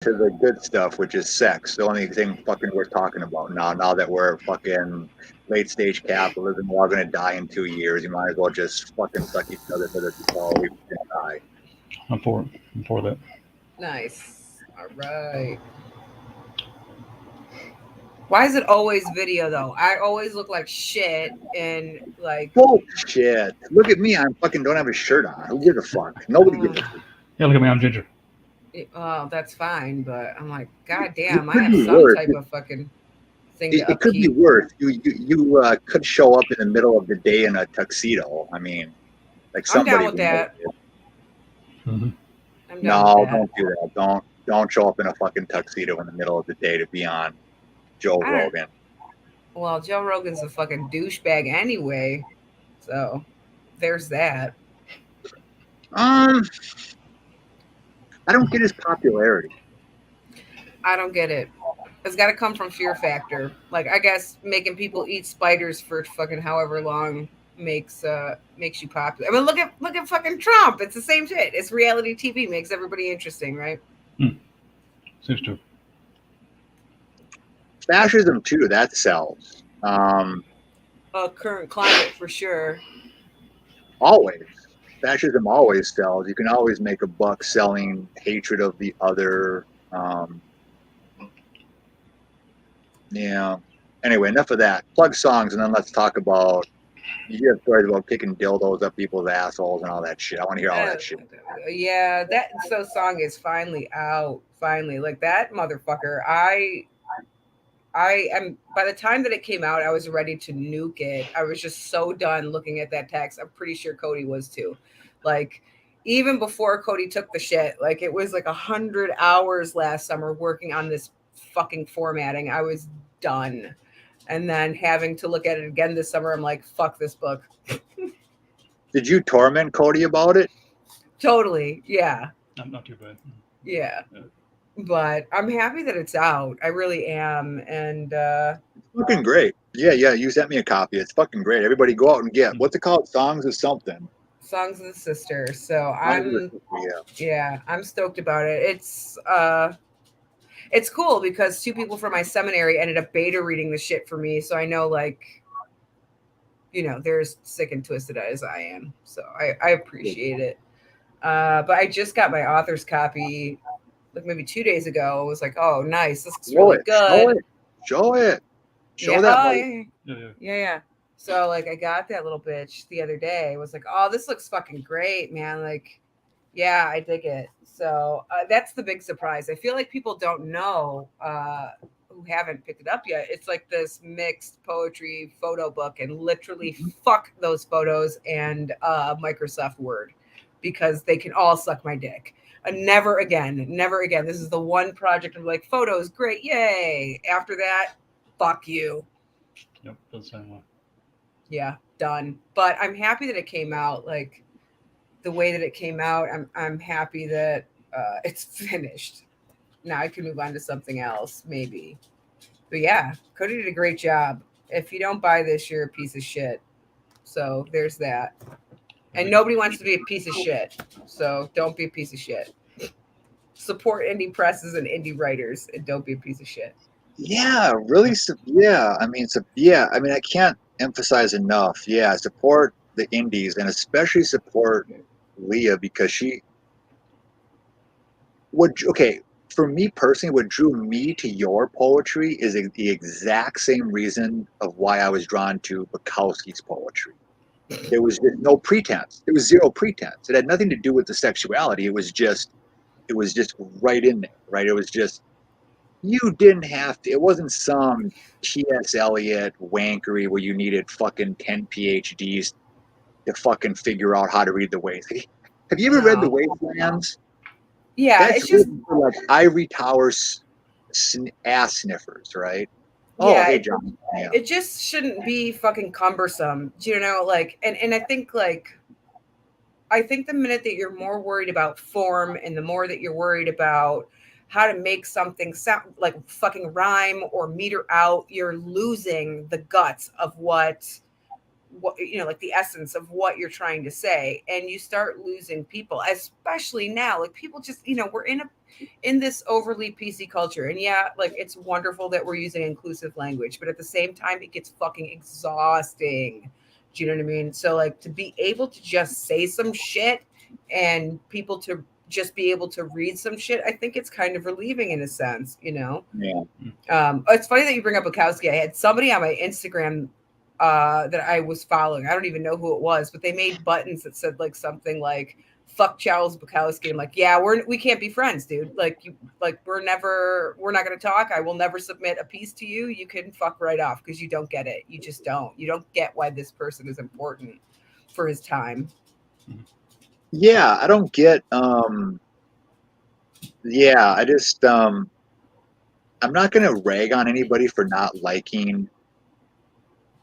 to the good stuff, which is sex. The only thing fucking worth talking about now. Now that we're fucking late stage capitalism, we're all gonna die in 2 years. You might as well just fucking suck each other to the before we die. I'm for it. I'm for that. Nice. All right. Why is it always video though? I always look like shit and like. Bullshit. Look at me. I'm fucking don't have a shirt on. Who gives a fuck? Nobody gives a fuck. Yeah, look at me. I'm ginger. Oh, that's fine, but I'm like, god It damn, I could have be some worse. type of fucking thing to It could be upkeep. worse. You could show up in the middle of the day in a tuxedo. I mean, like I'm down somebody with would know. that. Mm-hmm. I'm down with No, that. don't do that. Don't show up in a fucking tuxedo in the middle of the day to be on Joe I don't. Rogan. Well, Joe Rogan's a fucking douchebag anyway, so there's that. Um, I don't get his popularity. I don't get it. It's got to come from fear factor. Like I guess making people eat spiders for fucking however long makes you popular. I mean, look at fucking Trump. It's the same shit. It's reality TV makes everybody interesting, right? Mm. Seems to. Fascism too, that sells. Current climate for sure. Always. Fascism always sells. You can always make a buck selling hatred of the other. Um, yeah. Anyway, enough of that. Plug songs, and then let's talk about. You have stories about kicking dildos up people's assholes and all that shit. I want to hear all Uh, that shit. yeah, that so song is finally out. Finally, like that motherfucker. I am. By the time that it came out, I was ready to nuke it. I was just so done looking at that text. I'm pretty sure Cody was too. Like even before Cody took the shit, like it was like 100 hours last summer working on this fucking formatting. I was done, and then having to look at it again this summer, I'm like, fuck this book. Did you torment Cody about it? Totally, yeah, Not too bad. yeah. Yeah. But I'm happy that it's out. I really am, and Fucking great. Yeah, yeah. You sent me a copy. It's fucking great. Everybody go out and get. Mm. What's it called? Songs of something. Songs of the Sister. So Songs of the I'm yeah. yeah, I'm stoked about it. It's cool because two people from my seminary ended up beta reading the shit for me, so I know like they're as sick and twisted as I am. So I appreciate it. But I just got my author's copy like maybe 2 days ago. I was like, oh nice, this looks Show really it. Show good. it. Show it. Yeah, Show that oh mother. yeah, Yeah, yeah. yeah, yeah. So like I got that little bitch the other day. I was like, oh, this looks fucking great, man. Like, yeah, I dig it. So that's the big surprise. I feel like people don't know who haven't picked it up yet. It's like this mixed poetry photo book, and literally fuck those photos and Microsoft Word because they can all suck my dick. Never again, never again. This is the one project of like photos, great, yay. After that, fuck you. Yep. Feel the same way. Yeah, done. But I'm happy that it came out. Like the way that it came out, I'm happy that it's finished. Now I can move on to something else, maybe. But yeah, Cody did a great job. If you don't buy this, you're a piece of shit. So there's that. And nobody wants to be a piece of shit. So don't be a piece of shit. Support indie presses and indie writers, and don't be a piece of shit. Yeah, really. Yeah, I mean, yeah. I mean, I can't emphasize enough. Yeah, support the indies and especially support Leah because she would. Okay, for me personally, what drew me to your poetry is the exact same reason of why I was drawn to Bukowski's poetry. There was no pretense. There was zero pretense. It had nothing to do with the sexuality. It was just right in there, right? It was just you didn't have to. It wasn't some T.S. Eliot wankery where you needed fucking 10 PhDs to fucking figure out how to read the waves. Have you ever read the No. Wastelands? Yeah, That's it's just written for like ivory towers ass sniffers, right? Oh, yeah, hey, it John. Yeah. it just shouldn't be fucking cumbersome. Like and I think the minute that you're more worried about form and the more that you're worried about how to make something sound like fucking rhyme or meter out, you're losing the guts of what what, like the essence of what you're trying to say, and you start losing people, especially now. Like people just, we're in this overly PC culture, and yeah, like it's wonderful that we're using inclusive language, but at the same time, it gets fucking exhausting. Do you know what I mean? So like to be able to just say some shit and people to just be able to read some shit, I think it's kind of relieving in a sense. Yeah. It's funny that you bring up Bukowski. I had somebody on my Instagram that I was following. I don't even know who it was, but they made buttons that said like something like "fuck Charles Bukowski." I'm like, yeah, we can't be friends, dude. Like we're not gonna talk. I will never submit a piece to you. You can fuck right off because you don't get it. You just don't. You don't get why this person is important for his time. Yeah, I don't get yeah, I just I'm not gonna rag on anybody for not liking.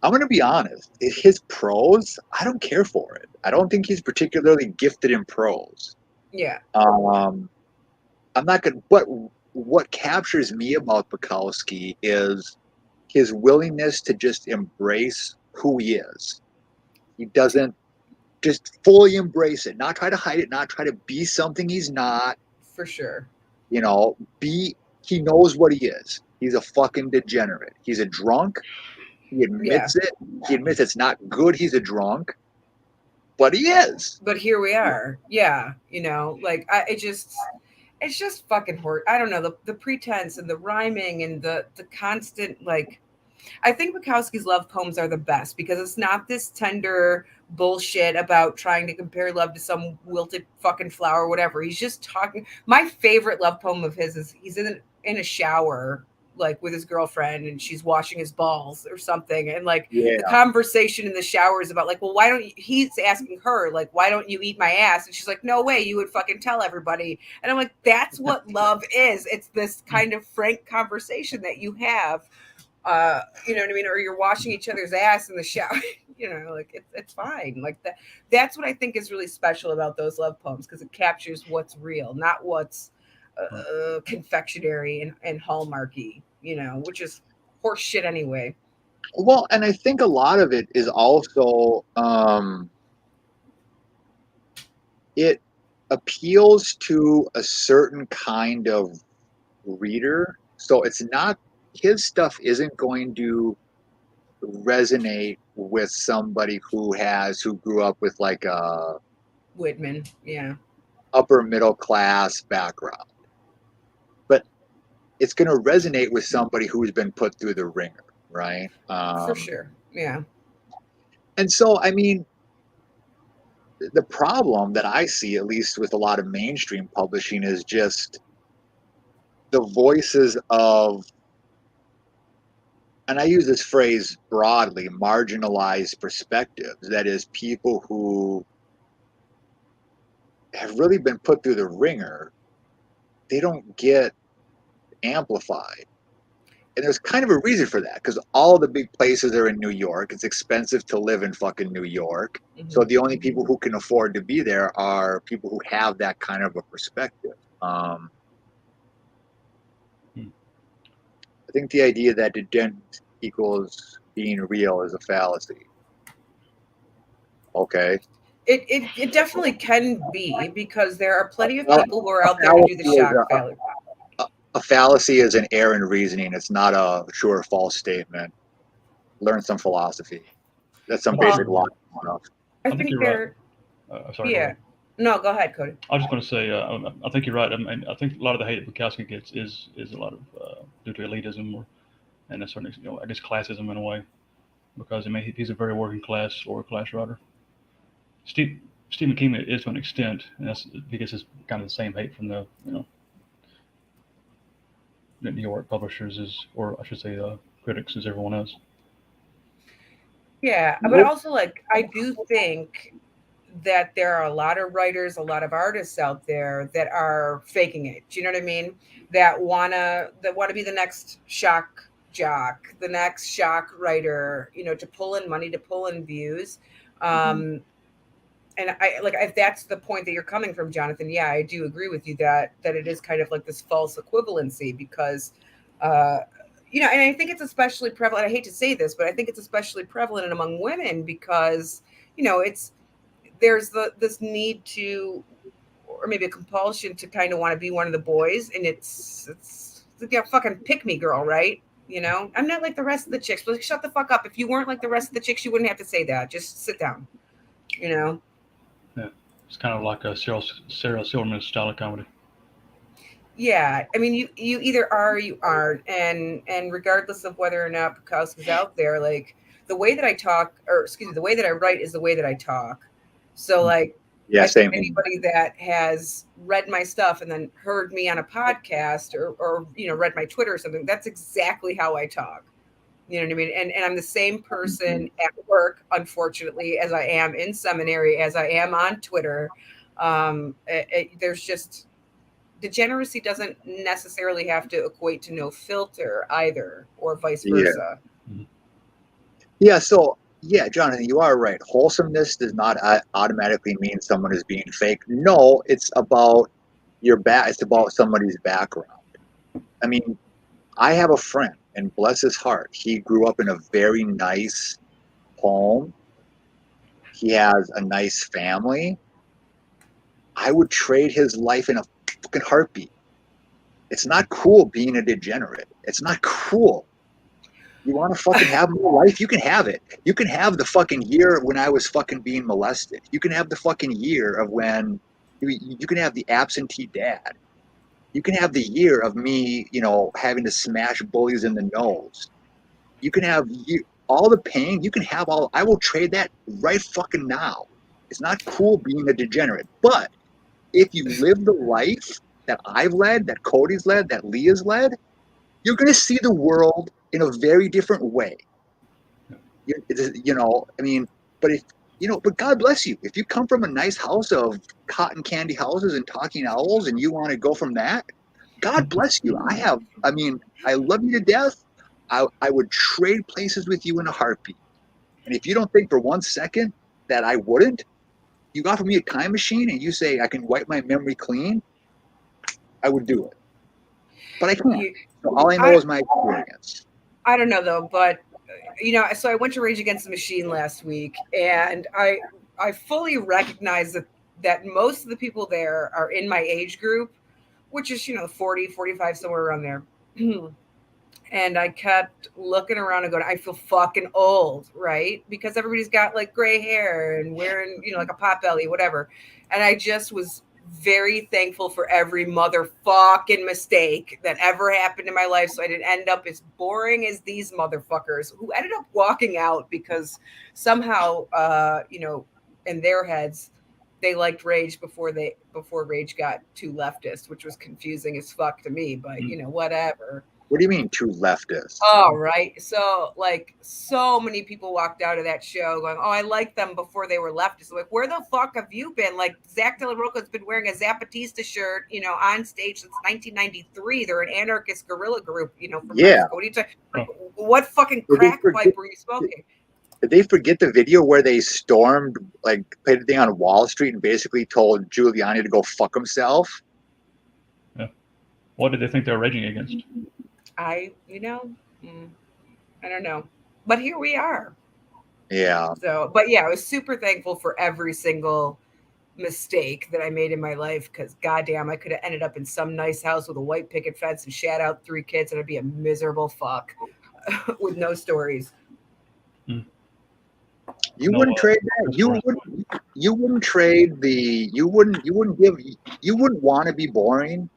I'm gonna be honest. His prose, I don't care for it. I don't think he's particularly gifted in prose. Yeah, I'm not gonna. What captures me about Bukowski is his willingness to just embrace who he is. He doesn't just fully embrace it, not try to hide it, not try to be something he's not. for sure. He knows what he is. He's a fucking degenerate. He's a drunk. He Yeah, admits it. He admits it's not good he's a drunk, but he is. but here we are. Yeah, like it's just fucking hard. I don't know, the pretense and the rhyming and the constant, like, I think Bukowski's love poems are the best because it's not this tender bullshit about trying to compare love to some wilted fucking flower or whatever. He's just talking. My favorite love poem of his is he's in a shower like with his girlfriend and she's washing his balls or something, and like the Yeah. conversation in the shower is about like, well, why don't you, he's asking her like, why don't you eat my ass, and she's like, no way, you would fucking tell everybody. And I'm like, that's what love is. It's this kind of frank conversation that you have, you know what I mean? Or you're washing each other's ass in the shower, like it's fine. Like that's what I think is really special about those love poems, because it captures what's real, not what's confectionery and hallmarky, which is horse shit anyway. Well, and I think a lot of it is also it appeals to a certain kind of reader. So it's not his stuff isn't going to resonate with somebody who grew up with like a Whitman, yeah, upper middle class background. But it's going to resonate with somebody who's been put through the ringer, right? for sure, yeah. And so, I mean, the problem that I see, at least with a lot of mainstream publishing, is just the voices of, and I use this phrase broadly, marginalized perspectives. That is, people who have really been put through the ringer, they don't get amplified. And there's kind of a reason for that, because all the big places are in New York. It's expensive to live in fucking New York. Mm-hmm. So the only people who can afford to be there are people who have that kind of a perspective. I think the idea that didn't equals being real is a fallacy. Okay. It definitely can be, because there are plenty of people who are out there to do the shock value. A fallacy is an error in reasoning. It's not a true or false statement. Learn some philosophy. That's some basic law. I think think you're they're right. Sorry. yeah. No, go ahead, Cody. I was just going to say, I think you're right. I mean, I think a lot of the hate that Bukowski gets is a lot of due to elitism, or and a certain, I guess, classism in a way, because I mean he's a very working class writer. Stephen King is to an extent, and that's because it's kind of the same hate from the the New York publishers is, or I should say, critics as everyone else. Yeah, but also like I do think that there are a lot of writers, a lot of artists out there that are faking it. Do you know what I mean? That wanna be the next shock jock, the next shock writer, to pull in money, to pull in views. And I like, if that's the point that you're coming from, Jonathan, yeah, I do agree with you that it is kind of like this false equivalency, because uh and I think it's especially prevalent. I hate to say this, but I think it's especially prevalent among women because, there's this need to, or maybe a compulsion to kind of want to be one of the boys, and it's like, fucking pick me girl, right? I'm not like the rest of the chicks, but like, shut the fuck up. If you weren't like the rest of the chicks, you wouldn't have to say that. Just sit down. Yeah, it's kind of like a Sarah Silverman style of comedy. Yeah, I mean, you either are or you aren't, and regardless of whether or not Bukowski's out there, like the way that I talk, or excuse me, the way that I write is the way that I talk. So like, Yeah, I think same. anybody that has read my stuff and then heard me on a podcast or read my Twitter or something, that's exactly how I talk. You know what I mean? And I'm the same person at work, unfortunately, as I am in seminary, as I am on Twitter. There's just degeneracy doesn't necessarily have to equate to no filter either, or vice versa. Yeah. So yeah, Jonathan, you are right. Wholesomeness does not automatically mean someone is being fake. No, it's about It's about somebody's background. I mean, I have a friend, and bless his heart, he grew up in a very nice home. He has a nice family. I would trade his life in a fucking heartbeat. It's not cool being a degenerate. It's not cool. You want to fucking have more life? You can have it. You can have the fucking year when I was fucking being molested. You can have the fucking year of when you can have the absentee dad. You can have the year of me, having to smash bullies in the nose. You can have all the pain. You can have all. I will trade that right fucking now. It's not cool being a degenerate. But if you live the life that I've led, that Cody's led, that Leah's led, you're going to see the world in a very different way. I mean, but but God bless you. If you come from a nice house of cotton candy houses and talking owls and you want to go from that, God bless you. I love you to death. I would trade places with you in a heartbeat. And if you don't think for 1 second that I wouldn't, you offer me a time machine and you say I can wipe my memory clean, I would do it. But I can't. So all I know is my experience. I don't know though, but so I went to Rage Against the Machine last week, and I fully recognize that most of the people there are in my age group, which is 40, 45, somewhere around there. And I kept looking around and going, I feel fucking old, right? Because everybody's got like gray hair and wearing, like a pot belly, whatever. And I just was very thankful for every motherfucking mistake that ever happened in my life. So I didn't end up as boring as these motherfuckers who ended up walking out because somehow, in their heads, they liked Rage before Rage got too leftist, which was confusing as fuck to me, but whatever. What do you mean too leftist? Oh, right. So like so many people walked out of that show going, oh, I liked them before they were leftists. Like, where the fuck have you been? Like Zach De La Rocha's been wearing a Zapatista shirt, on stage since 1993. They're an anarchist guerrilla group, from Mexico. What fucking crack pipe were you smoking? Did they forget the video where they stormed, like, played a thing on Wall Street and basically told Giuliani to go fuck himself? Yeah. What did they think they were raging against? I don't know. But here we are. Yeah. So, but yeah, I was super thankful for every single mistake that I made in my life because goddamn, I could have ended up in some nice house with a white picket fence and shat out 3 kids and I'd be a miserable fuck with no stories. You wouldn't trade that. You wouldn't trade the. You wouldn't want to be boring.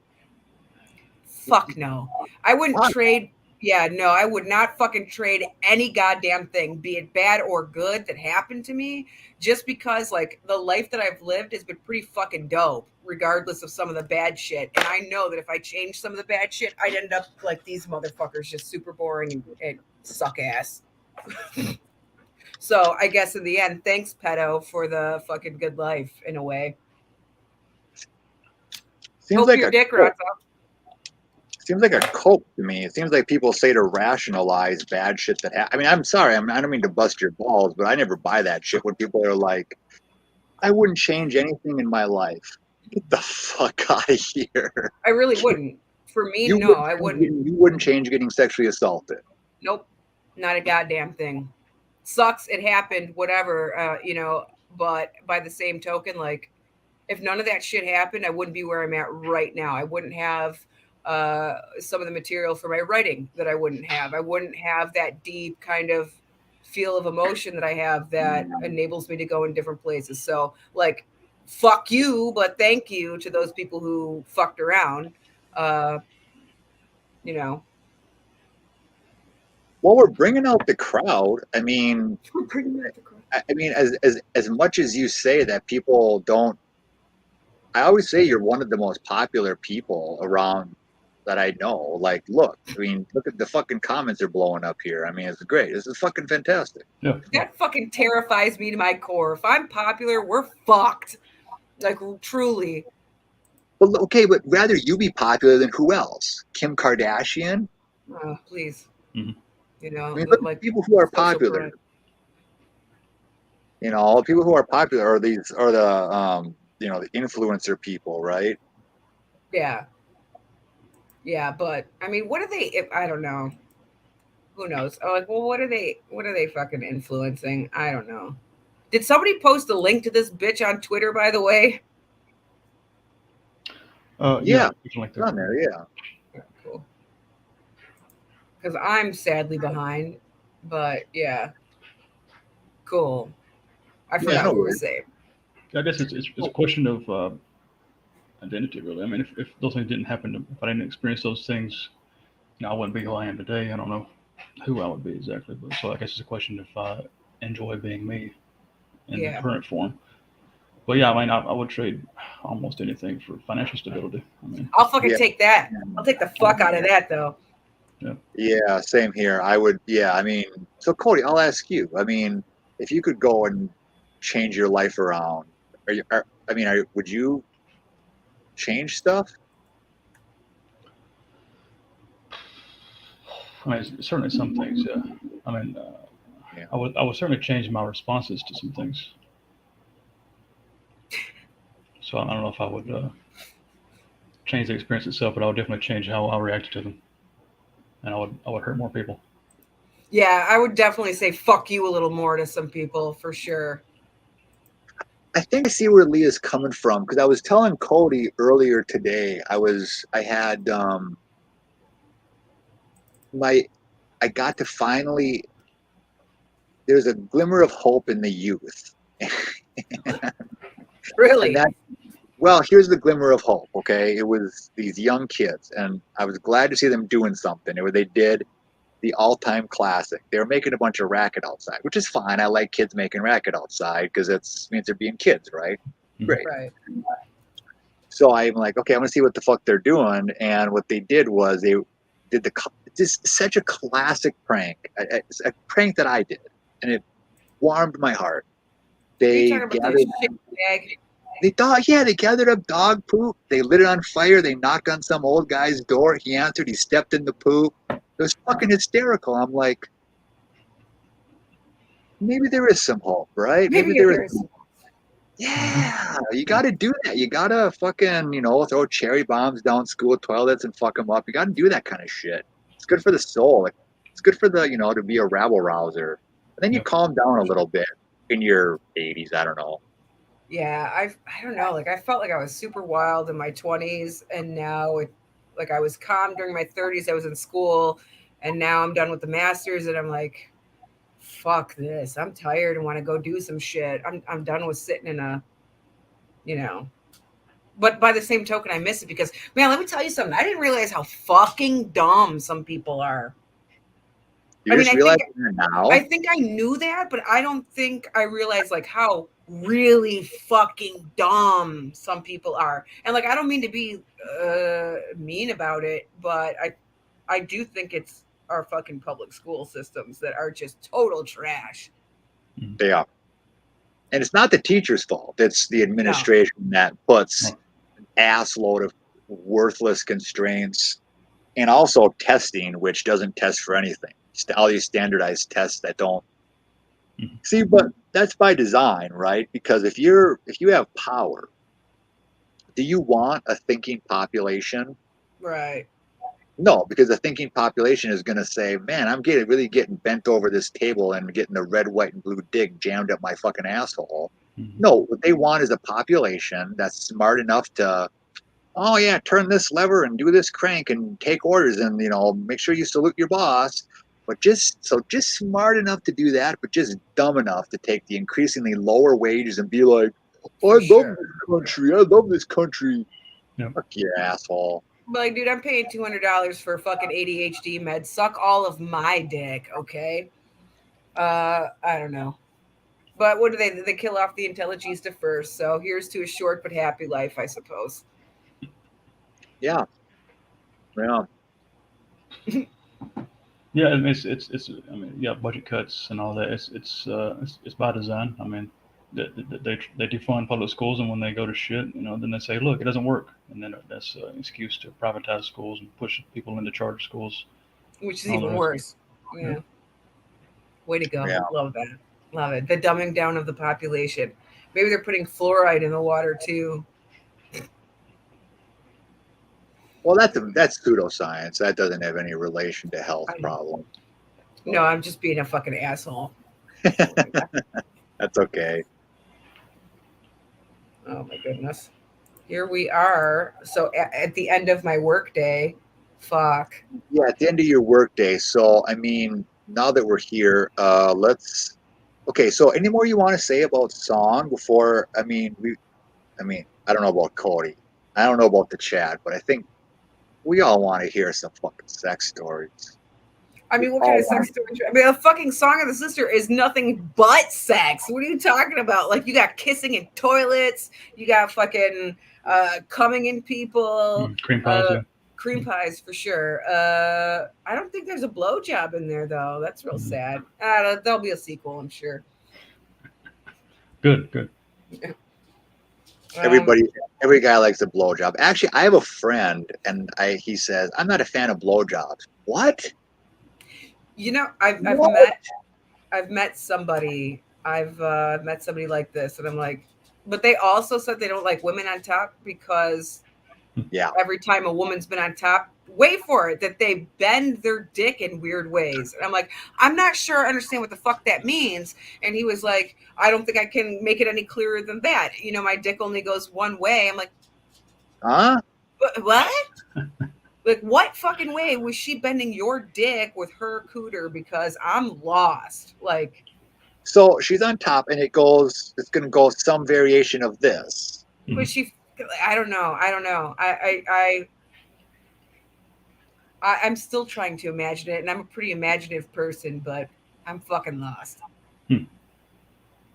Fuck no. I wouldn't trade. Yeah, no, I would not fucking trade any goddamn thing, be it bad or good, that happened to me, just because like the life that I've lived has been pretty fucking dope, regardless of some of the bad shit. And I know that if I changed some of the bad shit, I'd end up like these motherfuckers, just super boring and suck ass. So I guess in the end, thanks, pedo, for the fucking good life in a way. Seems Hope like your dick rots off. Seems like a cope to me. It seems like people say to rationalize bad shit that happens. I mean, I'm sorry. I don't mean to bust your balls, but I never buy that shit when people are like, I wouldn't change anything in my life. Get the fuck out of here. I really wouldn't. For me, no, I wouldn't. You wouldn't change getting sexually assaulted. Nope, not a goddamn thing. Sucks. It happened. Whatever. But by the same token, like, if none of that shit happened, I wouldn't be where I'm at right now. I wouldn't have some of the material for my writing that I wouldn't have. I wouldn't have that deep kind of feel of emotion that I have that enables me to go in different places. So, like, fuck you, but thank you to those people who fucked around. Uh, you know, Well, we're bringing out the crowd. I mean, we're bringing out the crowd. I mean, as much as you say that people don't, I always say you're one of the most popular people around that I know. Like, look, I mean, look at the fucking comments are blowing up here. I mean, it's great. This is fucking fantastic. Yeah. That fucking terrifies me to my core. If I'm popular, we're fucked. Like, truly. But okay, but rather you be popular than who else? Kim Kardashian? Please. Mhm. You know, I mean, look at like people who are social popular. correct. You know, people who are popular are the the influencer people, right? Yeah. Yeah, but I mean, what are they? If I don't know, who knows? Oh, like, well, what are they? What are they fucking influencing? I don't know. Did somebody post a link to this bitch on Twitter? By the way. Yeah. You can like It's on there, yeah. Yeah, cool. Because I'm sadly behind, but yeah, cool. I forgot no what we were worries. saying. I guess it's a question of identity, really. I mean, if those things didn't happen, if I didn't experience those things, I wouldn't be who I am today. I don't know who I would be exactly, but so I guess it's a question if I enjoy being me in the Yeah. current form. But yeah, I mean, I would trade almost anything for financial stability. I mean, I'll fucking Yeah. take that. I'll take the fuck out of that, though. Yeah, same here. I would, yeah, I mean, so Cody, I'll ask you. I mean, if you could go and change your life around, would you change stuff? I mean, certainly some things. Yeah, I mean, Yeah. I would certainly change my responses to some things. So I don't know if I would change the experience itself, but I would definitely change how I reacted to them, and I would hurt more people. Yeah, I would definitely say fuck you a little more to some people for sure. I think I see where Leah's coming from because I was telling Cody earlier today. I had I got to finally. There's a glimmer of hope in the youth, and Really? that. Well, here's the glimmer of hope. Okay, it was these young kids, and I was glad to see them doing something. They did the all-time classic. They were making a bunch of racket outside, which is fine. I like kids making racket outside because it means they're being kids, right? Great. Right. So I'm like, okay, I'm gonna see what the fuck they're doing. And what they did was they did just such a classic prank, a prank that I did, and it warmed my heart. Are you They talking about gathered. the shit bag? They gathered up dog poop. They lit it on fire. They knocked on some old guy's door. He answered. He stepped in the poop. It was fucking hysterical. I'm like, maybe there is some hope, right? Maybe there is. Yeah, you got to do that. You got to fucking, throw cherry bombs down school toilets and fuck them up. You got to do that kind of shit. It's good for the soul. It's good for to be a rabble rouser. And then you Yep. calm down a little bit in your 80s. I don't know. Yeah, I don't know. Like, I felt like I was super wild in my 20s, and now like I was calm during my 30s. I was in school, and now I'm done with the masters, and I'm like, fuck this. I'm tired and want to go do some shit. I'm done with sitting in a, you know. But by the same token, I miss it because, man, let me tell you something. I didn't realize how fucking dumb some people are. You I mean, just realize that now. I think I knew that, but I don't think I realized like how really fucking dumb some people are. And like, I don't mean to be mean about it, but I do think it's our fucking public school systems that are just total trash. They are. And it's not the teacher's fault. It's the No. administration that puts No. an ass load of worthless constraints and also testing, which doesn't test for anything. All these standardized tests that don't see, but that's by design, right? Because if you have power, do you want a thinking population? Right. No, because the thinking population is going to say, man, I'm really getting bent over this table and getting the red, white, and blue dick jammed up my fucking asshole. Mhm. No, what they want is a population that's smart enough to, oh yeah, turn this lever and do this crank and take orders and, make sure you salute your boss. But just smart enough to do that, but just dumb enough to take the increasingly lower wages and be like, oh, For I love sure. this country. I love this country. Yep. Fuck you, asshole. But like, dude, I'm paying $200 for fucking ADHD meds. Suck all of my dick, okay? I don't know. But what do they? They kill off the Intelligista first. So here's to a short but happy life, I suppose. Yeah. Yeah. Yeah, I mean, it's I mean, yeah, budget cuts and all that. It's by design. I mean, they defund public schools, and when they go to shit, then they say, look, it doesn't work, and then that's an excuse to privatize schools and push people into charter schools. Which is and all the even rest of it. worse. Yeah. Way to go. Yeah. Love that. Love it. The dumbing down of the population. Maybe they're putting fluoride in the water too. Well, that's pseudoscience. That doesn't have any relation to health problems. No, I'm just being a fucking asshole. That's okay. Oh my goodness. Here we are. So at the end of my workday, fuck. Yeah, at the end of your workday. So, I mean, now that we're here, let's. Okay, so any more you want to say about song before? I mean, I don't know about Cody. I don't know about the chat, but I think we all want to hear some fucking sex stories. I mean, what kind of sex story? I mean, a fucking Song of the Sister is nothing but sex. What are you talking about? Like, you got kissing in toilets, you got fucking coming in people, Cream pies, yeah. cream pies for sure. I don't think there's a blowjob in there though. That's real sad. There'll be a sequel, I'm sure. Good. Every guy likes a blowjob. Actually, I have a friend, and he says I'm not a fan of blowjobs. What? I've met somebody. I've met somebody like this, and I'm like, but they also said they don't like women on top because every time a woman's been on top, wait for it, that they bend their dick in weird ways. And I'm like, I'm not sure I understand what the fuck that means. And he was like, I don't think I can make it any clearer than that. My dick only goes one way. I'm like, huh? What? Like, what fucking way was she bending your dick with her cooter? Because I'm lost. Like, so she's on top, and it's going to go some variation of this. But I don't know. I'm still trying to imagine it, and I'm a pretty imaginative person, but I'm fucking lost.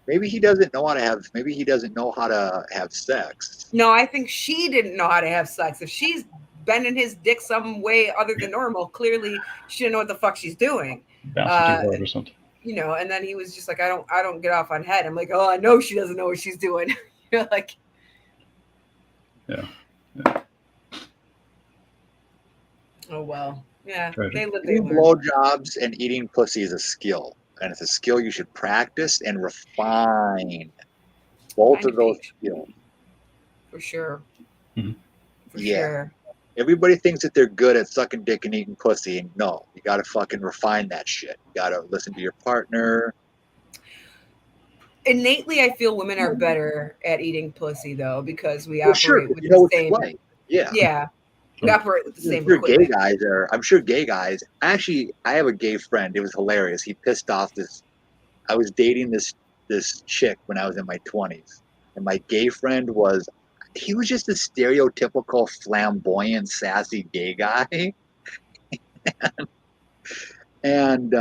Maybe he doesn't know how to have. Maybe he doesn't know how to have sex. No, I think she didn't know how to have sex. If she's bending his dick some way other than normal, clearly she didn't know what the fuck she's doing. Bouncing too hard or something. And then he was just like, I don't get off on head. I'm like, oh, I know she doesn't know what she's doing. You're like, yeah. Oh well, yeah. Tragic. Eating blowjobs and eating pussy is a skill, and it's a skill you should practice and refine. Both of those skills. For sure. Mm-hmm. For sure. Everybody thinks that they're good at sucking dick and eating pussy, and no, you got to fucking refine that shit. You got to listen to your partner. Innately, I feel women are better at eating pussy though, because we operate with the same. Like. Yeah. Yeah. We operate with the same. I'm sure gay guys. Actually, I have a gay friend. It was hilarious. He pissed off this. I was dating this chick when I was in my 20s, and my gay friend was just a stereotypical flamboyant, sassy gay guy. and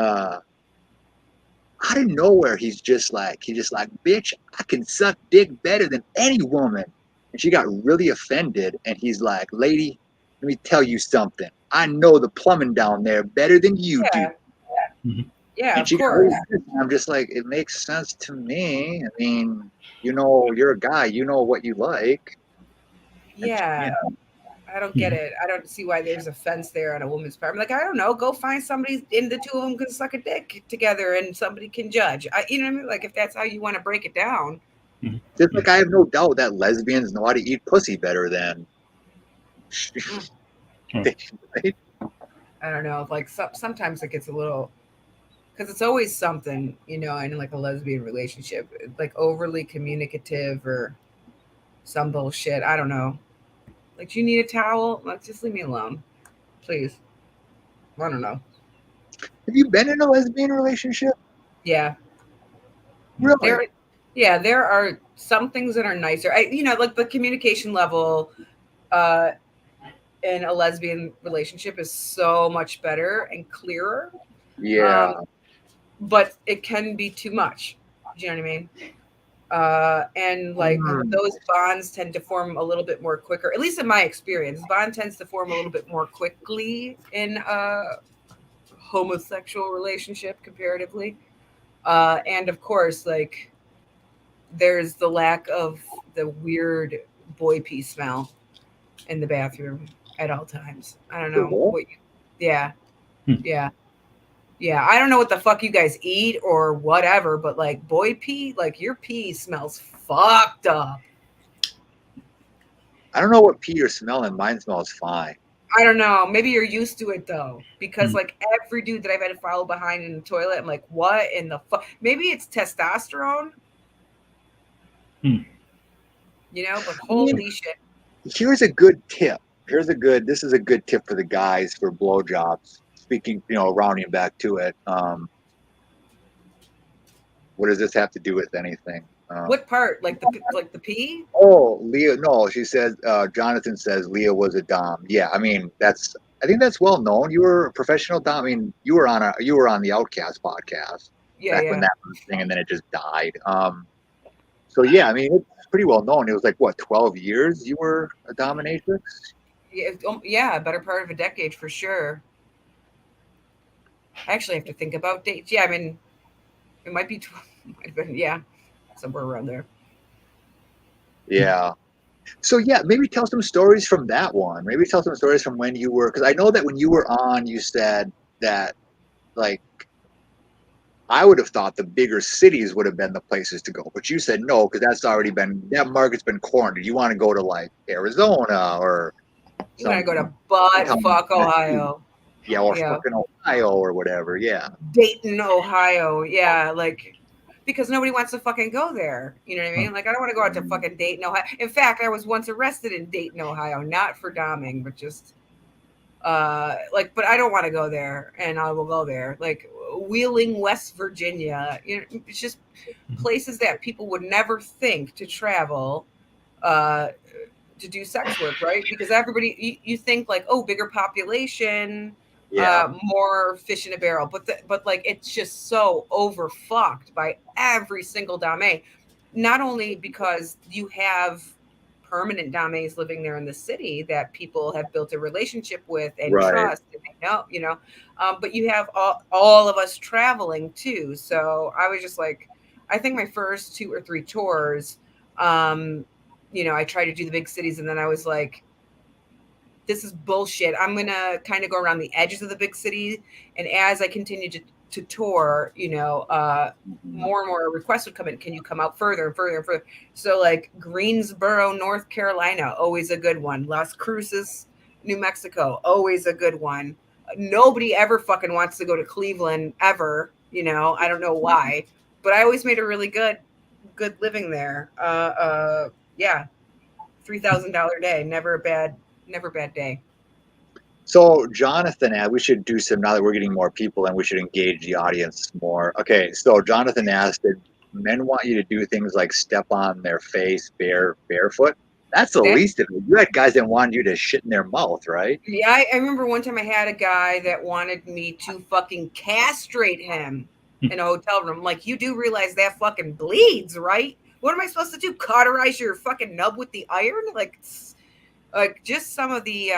out of nowhere, he's just like, bitch, I can suck dick better than any woman. And she got really offended, and he's like, lady, let me tell you something. I know the plumbing down there better than you do. Mm-hmm. Yeah, of course. I'm just like, it makes sense to me. I mean, you're a guy. You know what you like. Yeah. I don't get it. I don't see why there's offense there on a woman's part. I'm like, I don't know. Go find somebody, and the two of them can suck a dick together, and somebody can judge. You know what I mean? Like, if that's how you want to break it down. Just like I have no doubt that lesbians know how to eat pussy better than. Right? I don't know. Like sometimes it gets a little, because it's always something, in like a lesbian relationship, like overly communicative or some bullshit. I don't know. Like, do you need a towel? Like, just leave me alone, please. I don't know. Have you been in a lesbian relationship? Yeah, Really? there are some things that are nicer. Like the communication level uh, in a lesbian relationship is so much better and clearer. Yeah. Um, but it can be too much. Do you know what I mean? And like Mm. those bonds tend to form a little bit more quicker. At least in my experience, bond tends to form a little bit more quickly in a homosexual relationship comparatively. And of course, like there's the lack of the weird boy pee smell in the bathroom at all times. I don't know Cool. what. Yeah, Hmm. yeah. Yeah, I don't know what the fuck you guys eat or whatever, but like boy pee, like your pee smells fucked up. I don't know what pee you're smelling. Mine smells fine. I don't know. Maybe you're used to it though, because Hmm. like every dude that I've had to follow behind in the toilet, I'm like, what in the fuck? Maybe it's testosterone, Hmm. but I mean, holy shit. here's a good tip. This is a good tip for the guys for blowjobs. Speaking, rounding back to it. What does this have to do with anything? What part? Like the pee? Oh, Leah. No, she said. Jonathan says Leah was a dom. Yeah, I mean I think that's well known. You were a professional dom. I mean, you were on the Outcast podcast Yeah, back when yeah. that was a thing, and then it just died. So yeah, I mean it's pretty well known. It was like what 12 years you were a dominatrix. Yeah, better part of a decade for sure. I actually have to think about dates. Yeah, I mean, it might be 12, might have been, yeah, somewhere around there. Yeah. So yeah, maybe tell some stories from that one. Maybe tell some stories from when you were, because I know that when you were on, you said that like I would have thought the bigger cities would have been the places to go, but you said no because that market's been cornered. You want to go to like Arizona or I'm gonna some go to butt town, fuck Ohio. yeah, or Yeah, fucking Ohio or whatever. Yeah, Dayton, Ohio. Yeah, like because nobody wants to fucking go there. You know what I mean? Like I don't want to go out to fucking Dayton, Ohio. In fact, I was once arrested in Dayton, Ohio, not for doming, but just but I don't want to go there, and I will go there. Like Wheeling, West Virginia. It's just places that people would never think to travel. Uh, to do sex work, right? Because everybody, you think like, oh, bigger population, yeah, more fish in a barrel, but like it's just so overfucked by every single dame. Not only because you have permanent dames living there in the city that people have built a relationship with and right, trust, and they know, but you have all of us traveling too. So I was just like, I think my first 2 or 3 tours. I tried to do the big cities, and then I was like, this is bullshit. I'm gonna kind of go around the edges of the big city, and as I continued to tour, more and more requests would come in. Can you come out further and further and further? So like Greensboro, North Carolina, always a good one. Las Cruces, New Mexico, always a good one. Nobody ever fucking wants to go to Cleveland ever. I don't know why, but I always made a really good living there. Yeah, $3,000 day, never a bad day. So Jonathan, we should do some now that we're getting more people, and we should engage the audience more. Okay, so Jonathan asked, did men want you to do things like step on their face barefoot? That's the That least of it. You had guys that wanted you to shit in their mouth, right? Yeah, I remember one time I had a guy that wanted me to fucking castrate him in a hotel room. Like, you do realize that fucking bleeds, right? What am I supposed to do? Cauterize your fucking nub with the iron? Like just some of the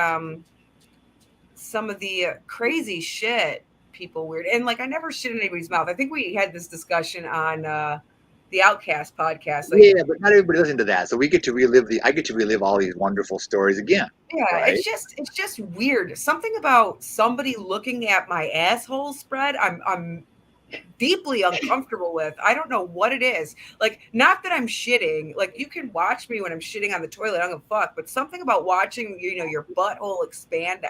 crazy shit people weird. And like I never shit in anybody's mouth. I think we had this discussion on the Outcast podcast. Like, Yeah, but not everybody listens to that. So I get to relive all these wonderful stories again, yeah, right? it's just weird. Something about somebody looking at my asshole spread. I'm deeply uncomfortable with. I don't know what it is. Like, not that I'm shitting. Like, you can watch me when I'm shitting on the toilet. I don't give a fuck. But something about watching, your butthole expand.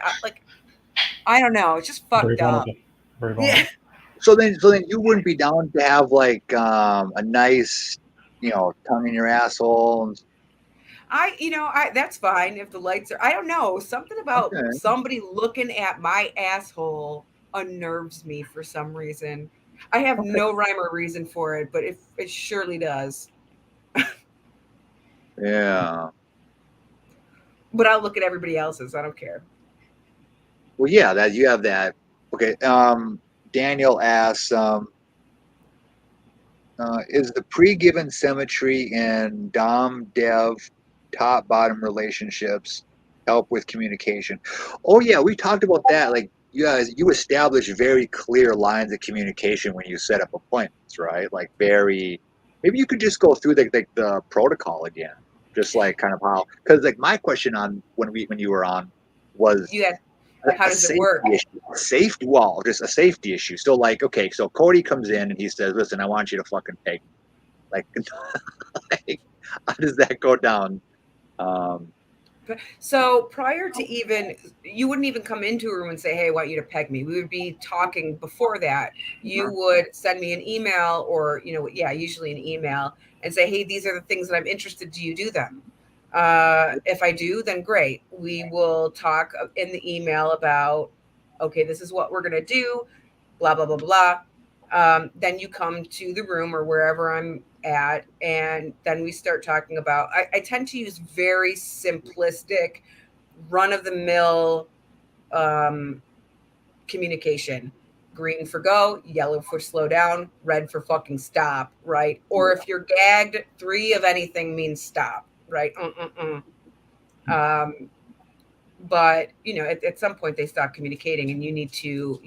I don't know. It's just Very fucked up. vulnerable. Very vulnerable. Yeah. So then you wouldn't be down to have like a nice, tongue in your asshole. That's fine if the lights are. I don't know. Something about Okay. somebody looking at my asshole unnerves me for some reason. I have Okay. no rhyme or reason for it, but it surely does. Yeah. But I'll look at everybody else's. I don't care. Well, yeah, that you have that. Okay. Daniel asks, is the pre-given symmetry in Dom Dev top bottom relationships help with communication? Oh yeah, we talked about that. Like you establish very clear lines of communication when you set up appointments, right? Like very. Maybe you could just go through the protocol again, just like kind of how. Because like my question on when you were on was You how a does it safety work? issue. Safety, well, just a safety issue. So, like, okay, so Cody comes in and he says, "Listen, I want you to fucking peg me." Like, like, how does that go down? Um, So prior to even, you wouldn't even come into a room and say, "Hey, I want you to peg me." We would be talking before that. You would send me an email, or usually an email, and say, "Hey, these are the things that I'm interested. Do you do them?" If I do, then great. We will talk in the email about, okay, this is what we're gonna do, blah blah blah blah. Then you come to the room or wherever I'm at, and then we start talking about. I tend to use very simplistic, run of the mill communication. Green for go, yellow for slow down, red for fucking stop, right? Or if you're gagged, 3 of anything means stop, right? Um, but at some point they stop communicating, and you need to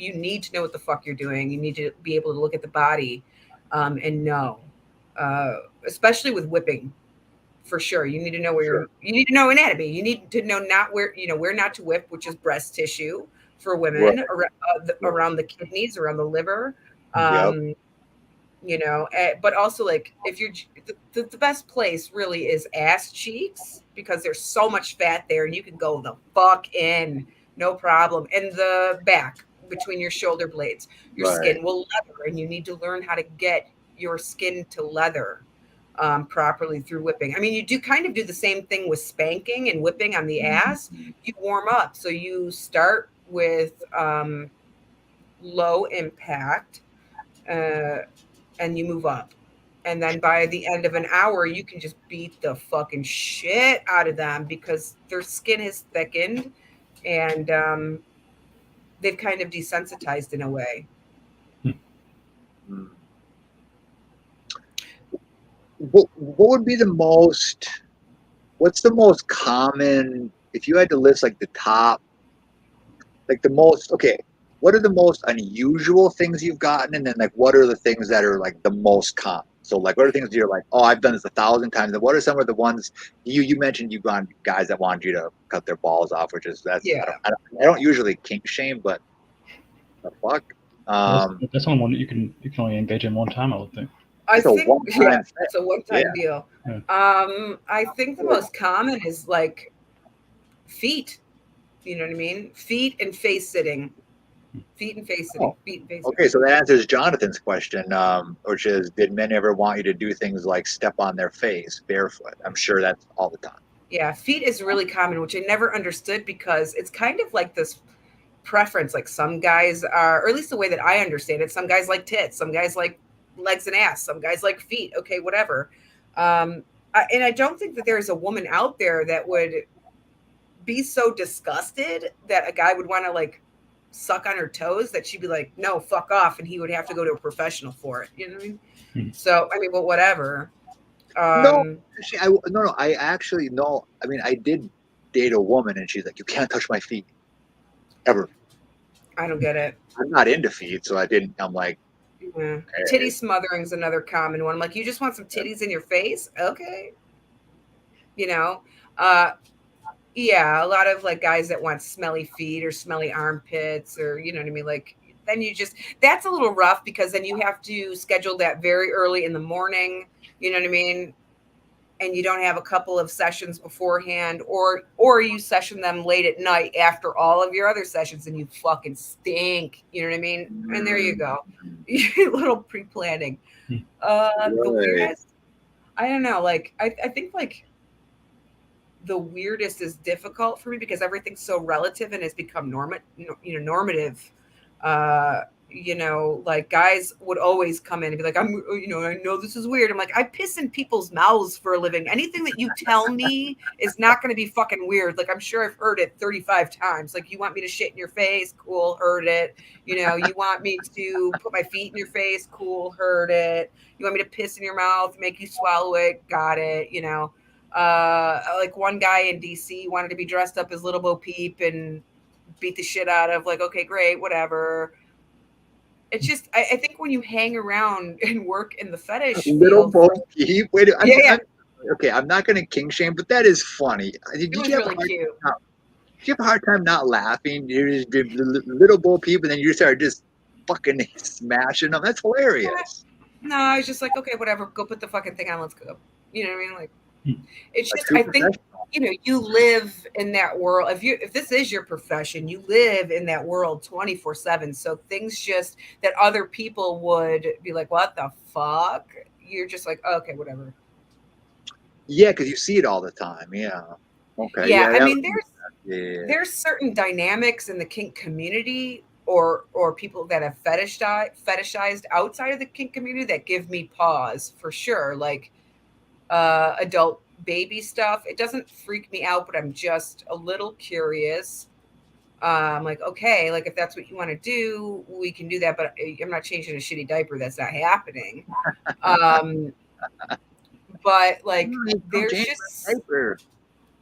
know what the fuck you're doing. You need to be able to look at the body, and know, especially with whipping, for sure. You need to know sure. you need to know anatomy. You need to know not where not to whip, which is breast tissue for Right. women, around the kidneys, around the liver. Yep. But also, like, if you're the best place really is ass cheeks, because there's so much fat there and you can go the fuck in, no problem. And the back between your shoulder blades, your Right. skin will leather, and you need to learn how to get your skin to leather properly through whipping. I mean, you do kind of do the same thing with spanking and whipping on the ass. You warm up, so you start with low impact, uh, and you move up. And then by the end of an hour, you can just beat the fucking shit out of them, because their skin has thickened, and they've kind of desensitized in a way. Hmm. What would be the most? What's the most common? If you had to list like the top, like the most. Okay, what are the most unusual things you've gotten, and then like what are the things that are like the most common? So like what are things you're like, oh, I've done this 1,000 times, and what are some of the ones you mentioned you've gone guys that want you to cut their balls off, which is that's Yeah. I don't usually kink shame, but the fuck. That's, Um, that's only one that you can only engage in one time, I would think. I it's a think, one yeah, time thing. it's a Yeah. one-time deal. Yeah. I think the most common is like feet. You know what I mean? Feet and face sitting. Feet and face sitting. Oh, Feet and face sitting. okay. So that answers Jonathan's question, which is, did men ever want you to do things like step on their face barefoot? I'm sure that's all the time. Yeah, feet is really common, which I never understood, because it's kind of like this preference. Like, some guys are, or at least the way that I understand it, some guys like tits, some guys like legs and ass, some guys like feet. Okay, whatever. And I don't think that there's a woman out there that would be so disgusted that a guy would want to, like, suck on her toes, that she'd be like, no, fuck off, and he would have to go to a professional for it. You know what I mean? Hmm. So, I mean, but whatever. No, Um, actually, no. I actually no. I mean, I did date a woman, and she's like, "You can't touch my feet ever." I don't get it. I'm not into feet, so I didn't. I'm like, Yeah. okay. Titty smothering is another common one. I'm like, you just want some titties in your face? Okay. You know, uh, yeah, a lot of like guys that want smelly feet or smelly armpits, or you know what I mean? Like, then that's a little rough, because then you have to schedule that very early in the morning. You know what I mean? and you don't have a couple of sessions beforehand, or you session them late at night after all of your other sessions, and you fucking stink. You know what I mean? And there you go. Little pre-planning. The weirdest, I don't know. Like I think like the weirdest is difficult for me because everything's so relative and has become normative. Uh, like guys would always come in and be like, I know this is weird. I'm like, I piss in people's mouths for a living. Anything that you tell me is not going to be fucking weird. Like, I'm sure I've heard it 35 times. Like, you want me to shit in your face? Cool, heard it. You want me to put my feet in your face? Cool, heard it. You want me to piss in your mouth, make you swallow it? Got it. Like one guy in DC wanted to be dressed up as Little Bo Peep and beat the shit out of, like, okay, great, whatever. It's just, I think when you hang around and work in the fetish Little field, Bo Peep. Wait, yeah. I'm not going to king shame, but that is funny. It was really cute. Did you have a hard time not laughing? You just did Little Bo Peep, and then you started just fucking smashing them. That's hilarious. No, I was just like, okay, whatever. Go put the fucking thing on. Let's go. You know what I mean? Like, it's That's just, I think, you live in that world. If this is your profession, you live in that world 24/7. So things just that other people would be like, what the fuck? You're just like, okay, whatever. Yeah, because you see it all the time. Yeah. Okay. Yeah, Yeah. I mean, there's certain dynamics in the kink community or people that have fetishized outside of the kink community that give me pause for sure. Like adult baby stuff. It doesn't freak me out, but I'm just a little curious. I'm like, okay, like if that's what you want to do, we can do that, but I'm not changing a shitty diaper. That's not happening. But like, there's just,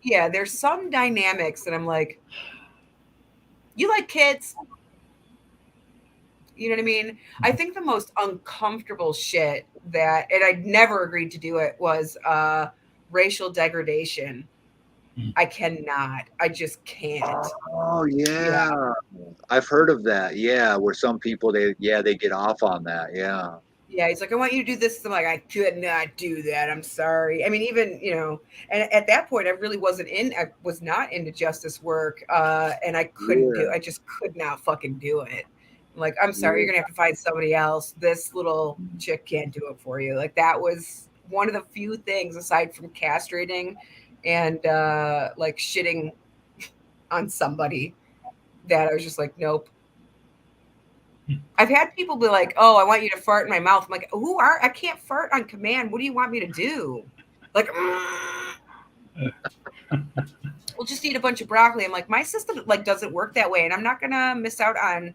yeah, there's some dynamics that I'm like, you like kids? You know what I mean? I think the most uncomfortable shit that, and I'd never agreed to do it, was racial degradation. I cannot. I just can't. Oh yeah. I've heard of that. Yeah, where some people they get off on that. Yeah. Yeah, he's like, I want you to do this. I'm like, I could not do that. I'm sorry. I mean, even, and at that point, I really I was not into justice work. And I just could not fucking do it. I'm like, I'm sorry, you're going to have to find somebody else. This little chick can't do it for you. Like, that was one of the few things aside from castrating and like shitting on somebody that I was just like, nope. I've had people be like, "Oh, I want you to fart in my mouth." I'm like, I can't fart on command. What do you want me to do? Like, we'll just eat a bunch of broccoli. I'm like, my system like doesn't work that way, and I'm not gonna miss out on,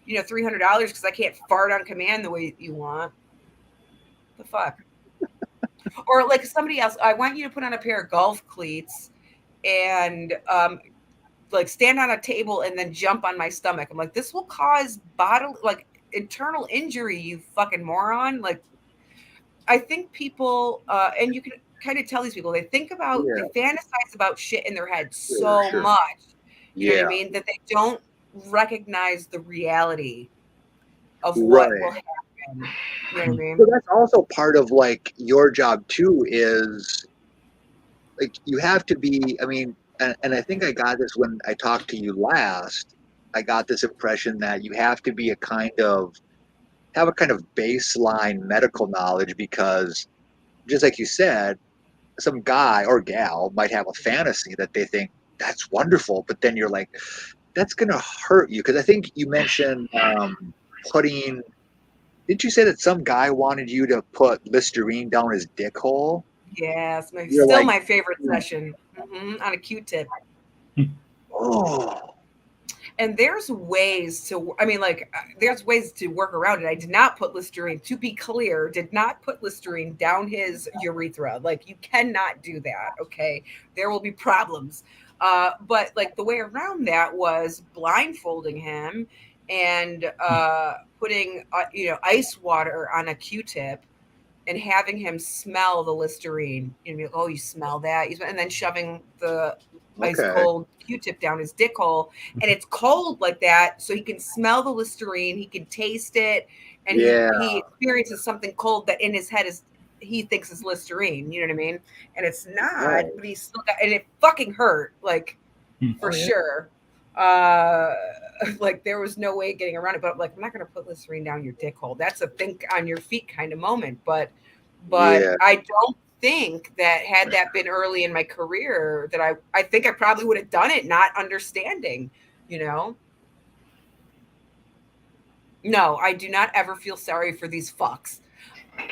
$300 because I can't fart on command the way you want. The fuck? Or like somebody else, I want you to put on a pair of golf cleats and like stand on a table and then jump on my stomach. I'm like, this will cause bodily, like internal injury, you fucking moron. Like, I think people, and you can kind of tell these people, they fantasize about shit in their head so much. You know what I mean? That they don't recognize the reality of what will happen. You know what I mean? So that's also part of like your job too, is like you have to be, I mean, and I think I got this when I talked to you last. I got this impression that you have to be have a kind of baseline medical knowledge, because just like you said, some guy or gal might have a fantasy that they think that's wonderful, but then you're like, that's going to hurt you. Because I think you mentioned didn't you say that some guy wanted you to put Listerine down his dick hole? Yes, my favorite session on a Q-tip. Oh. And there's ways to work around it. I did not put Listerine, to be clear, down his urethra. Like, you cannot do that, okay? There will be problems. But like the way around that was blindfolding him and putting ice water on a Q-tip and having him smell the Listerine. And be like, oh, you smell that? And then shoving the ice cold Q-tip down his dick hole. And it's cold like that, so he can smell the Listerine, he can taste it, and he experiences something cold that in his head is he thinks is Listerine, you know what I mean? And it's not, Right. but he's still got, and it fucking hurt, like for Oh, yeah. sure. Like there was no way getting around it, but like I'm not gonna put Listerine down your dick hole. That's a think on your feet kind of moment. But Yeah. I don't think that had that been early in my career that I think I probably would have done it not understanding, you know. No, I do not ever feel sorry for these fucks.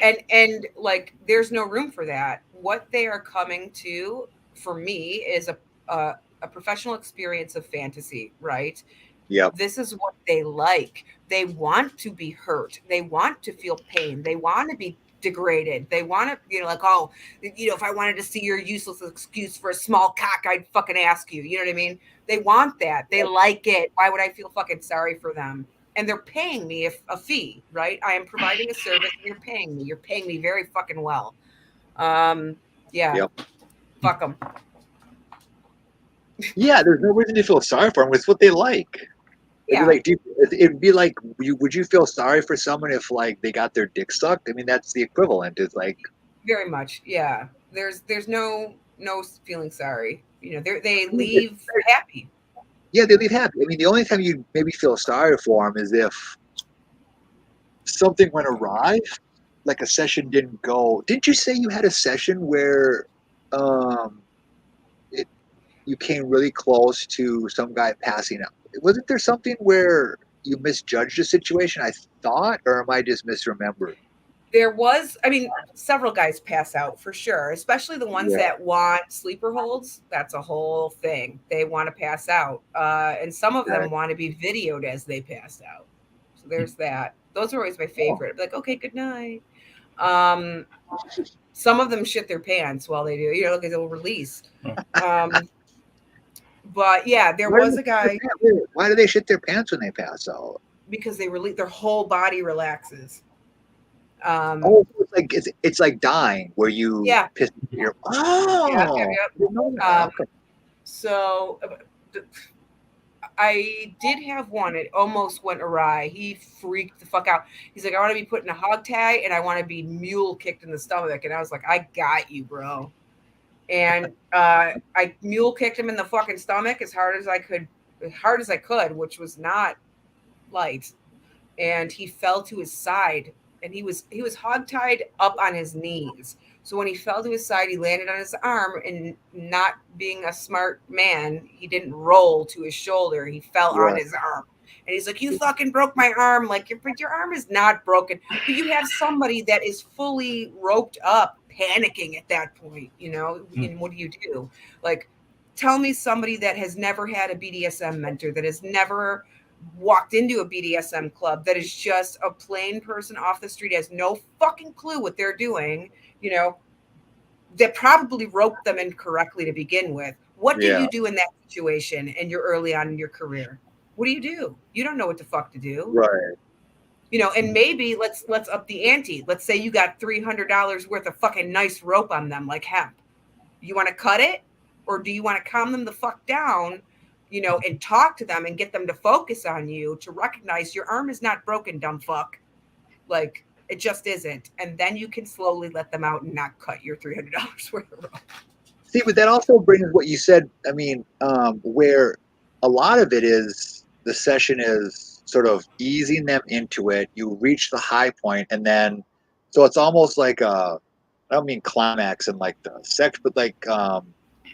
And like there's no room for that. What they are coming to for me is a professional experience of fantasy, right? Yep. This is what they like. They want to be hurt. They want to feel pain. They want to be degraded. They want to, like, oh, if I wanted to see your useless excuse for a small cock, I'd fucking ask you. You know what I mean? They want that. They like it. Why would I feel fucking sorry for them? And they're paying me a fee, right? I am providing a service and you're paying me. You're paying me very fucking well. Yeah, Yep. fuck them. Yeah. There's no reason to feel sorry for them. It's what they like. It'd be Yeah, like, it'd be like, would you feel sorry for someone if like they got their dick sucked? I mean, that's the equivalent. It's like, very much. Yeah, there's no feeling sorry. They leave happy. yeah, they leave happy. I mean, the only time you maybe feel sorry for them is if something went awry, like a session didn't go. Didn't you say you had a session where um, you came really close to some guy passing out? Wasn't there something where you misjudged a situation? I thought, or am I just misremembering? There was, I mean, several guys pass out for sure, especially the ones Yeah, that want sleeper holds. That's a whole thing. They want to pass out. And some of right. them want to be videoed as they pass out. So there's that. Those are always my Oh, favorite. Like, okay, good night. Um, some of them shit their pants while they do, because they'll release. Um, but yeah, there why do was they a shit their guy pants? Why do they shit their pants when they pass out? because they release, their whole body relaxes. Um, Oh, so it's like dying where you yeah, piss your. yeah, Oh, yeah, I didn't know yeah. that. Okay. So I did have one. It almost went awry. He freaked the fuck out. He's like, I want to be put in a hog tie and I want to be mule kicked in the stomach. And I was like, I got you, bro. And I mule kicked him in the fucking stomach as hard as I could, which was not light. And he fell to his side, and he was hogtied up on his knees. So when he fell to his side, he landed on his arm, and not being a smart man, he didn't roll to his shoulder. He fell on Right. his arm. And he's like, "You fucking broke my arm!" Like, your arm is not broken, but you have somebody that is fully roped up, panicking at that point. And what do you do? Like, tell me somebody that has never had a BDSM mentor, that has never walked into a BDSM club, that is just a plain person off the street, has no fucking clue what they're doing, you know, that probably roped them incorrectly to begin with. What do Yeah. you do in that situation and you're early on in your career? What do? You don't know what the fuck to do. Right. And maybe let's up the ante. Let's say you got $300 worth of fucking nice rope on them, like hemp. You want to cut it, or do you want to calm them the fuck down, and talk to them and get them to focus on you, to recognize your arm is not broken, dumb fuck. Like, it just isn't. And then you can slowly let them out and not cut your $300 worth of rope. See, but that also brings what you said. I mean, where a lot of it is the session is sort of easing them into it. You reach the high point, and then so it's almost like I don't mean climax in like the sex, but like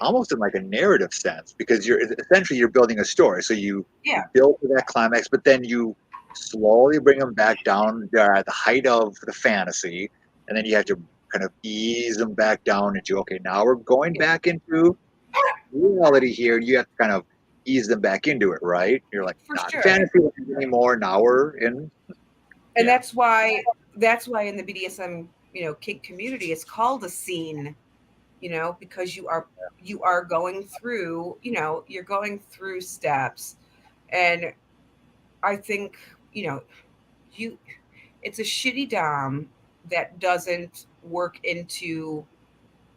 almost in like a narrative sense, because you're building a story. So you Yeah. build to that climax, but then you slowly bring them back down. They're at the height of the fantasy, and then you have to kind of ease them back down into, okay, now we're going Yeah, back into reality here. You have to kind of ease them back into it, right? You're like, for not in sure. fantasy anymore. Now we're in. And Yeah. that's why in the BDSM, kink community, it's called a scene, because you are going through, you're going through steps. And I think, you it's a shitty dom that doesn't work into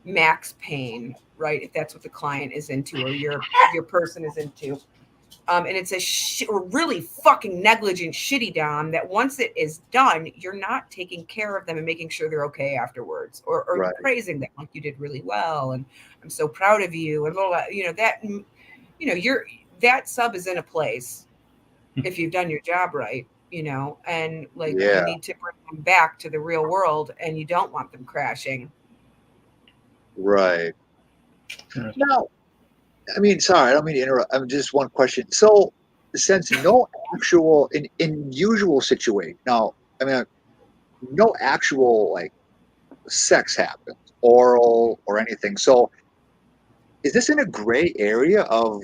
max pain, right? If that's what the client is into, or your person is into. And it's a really fucking negligent, shitty dom that once it is done, you're not taking care of them and making sure they're okay afterwards, or Right. praising them like you did really well, and I'm so proud of you, and blah, blah, blah. That sub is in a place if you've done your job right, and like you Yeah. need to bring them back to the real world, and you don't want them crashing. Right. Interesting. Now, I mean, sorry, I don't mean to interrupt. I'm just one question. So, since no actual in usual situation, now, I mean, no actual like sex happens, oral or anything. So, is this in a gray area of?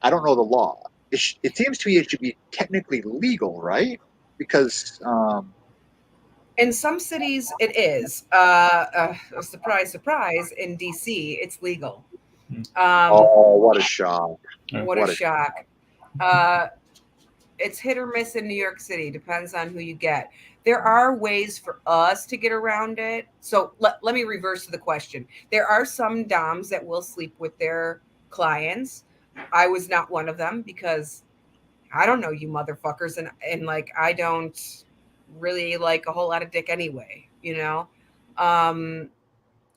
I don't know the law. It seems to me it should be technically legal, right? Because, In some cities, it is. Surprise, surprise. In DC, it's legal. oh, what a shock! What a What a shock. It's hit or miss in New York City. Depends on who you get. There are ways for us to get around it. So let me reverse the question. There are some DOMs that will sleep with their clients. I was not one of them because I don't know you motherfuckers, and like I don't really like a whole lot of dick anyway. Um,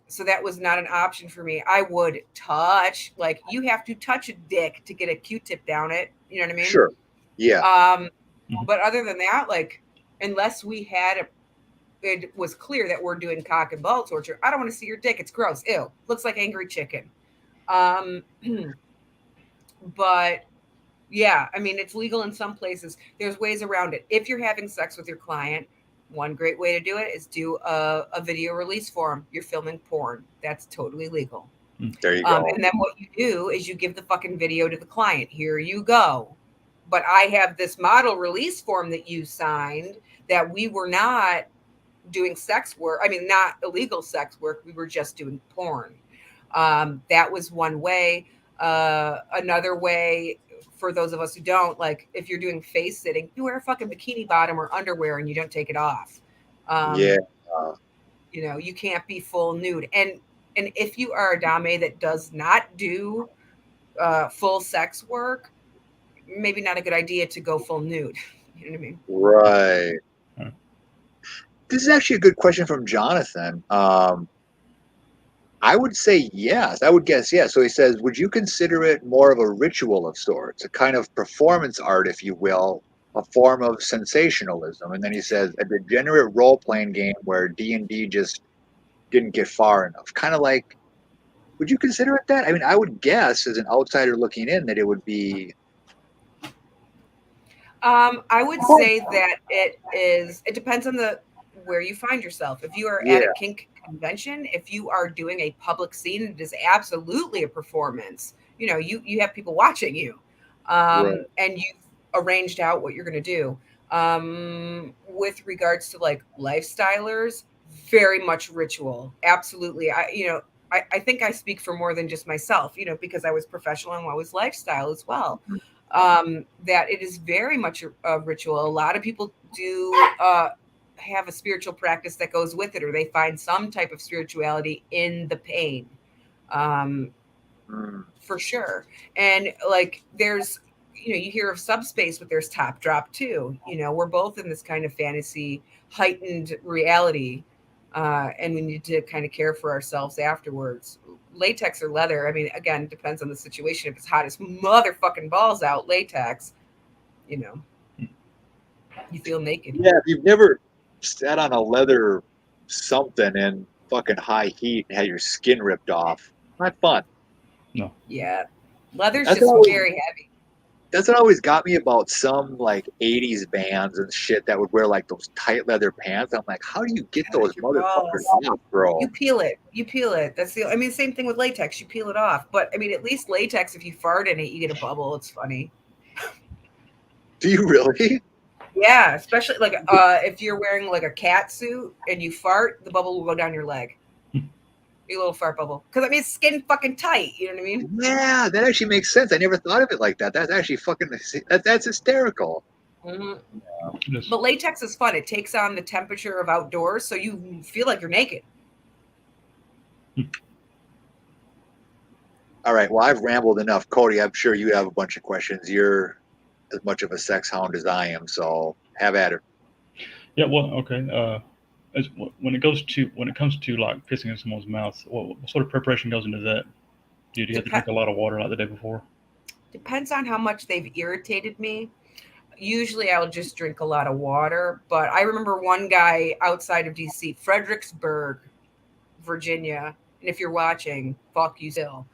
so that was not an option for me. I would touch, like you have to touch a dick to get a Q-tip down it. You know what I mean? sure, yeah, But other than that, like unless it was clear that we're doing cock and ball torture, I don't want to see your dick. It's gross. Ew. Looks like angry chicken. Um, but yeah, I mean, it's legal in some places. There's ways around it. If you're having sex with your client, one great way to do it is do a video release form. You're filming porn. That's totally legal. there you go. And then what you do is you give the fucking video to the client. Here you go. But I have this model release form that you signed that we were not doing sex work. I mean, not illegal sex work. We were just doing porn. That was one way. Another way, for those of us who don't, like if you're doing face sitting, you wear a fucking bikini bottom or underwear and you don't take it off. Yeah, You can't be full nude. And if you are a dame that does not do full sex work, maybe not a good idea to go full nude. You know what I mean? right. Hmm. This is actually a good question from Jonathan. I would say yes. I would guess yes. So he says, would you consider it more of a ritual of sorts, a kind of performance art, if you will, a form of sensationalism? And then he says, a degenerate role-playing game where D&D just didn't get far enough. Kind of like, would you consider it that? I mean, I would guess as an outsider looking in that it would be. I would say that it depends on where you find yourself. If you are Yeah, at a kink convention, if you are doing a public scene, it is absolutely a performance. You have people watching you, right. and you've arranged out what you're going to do. With regards to like lifestylers, very much ritual. Absolutely. I think I speak for more than just myself, because I was professional and I was lifestyle as well. That it is very much a ritual. A lot of people do have a spiritual practice that goes with it, or they find some type of spirituality in the pain, Mm, for sure. And like there's, you hear of subspace, but there's top drop too. We're both in this kind of fantasy heightened reality, and we need to kind of care for ourselves afterwards. Latex or leather, I mean, again, it depends on the situation. If it's hot as motherfucking balls out, latex, you know, you feel naked. yeah, if you've never sat on a leather something in fucking high heat and had your skin ripped off, not fun. No. Yeah. Leather's That's just always, very heavy. that's what always got me about some like 80s bands and shit that would wear like those tight leather pants. I'm like, how do you get God, those your motherfuckers balls. off, bro? You peel it. You peel it. I mean, same thing with latex. You peel it off. But I mean, at least latex, if you fart in it, you get a bubble. It's funny. Do you really? Yeah, especially like if you're wearing like a cat suit and you fart, the bubble will go down your leg. A little fart bubble. Because I mean, it's skin fucking tight. You know what I mean? Yeah, that actually makes sense. I never thought of it like that. That's actually fucking, that's hysterical. Mm-hmm. But latex is fun. It takes on the temperature of outdoors, so you feel like you're naked. All right. Well, I've rambled enough. Cody, I'm sure you have a bunch of questions. You're as much of a sex hound as I am, so have at it. Yeah, well, okay. When it comes to like pissing in someone's mouth, what sort of preparation goes into that? Do you have to drink Dep- a lot of water like the day before? Depends on how much they've irritated me. Usually I'll just drink a lot of water, but I remember one guy outside of DC, Fredericksburg, Virginia, and if you're watching, fuck you still.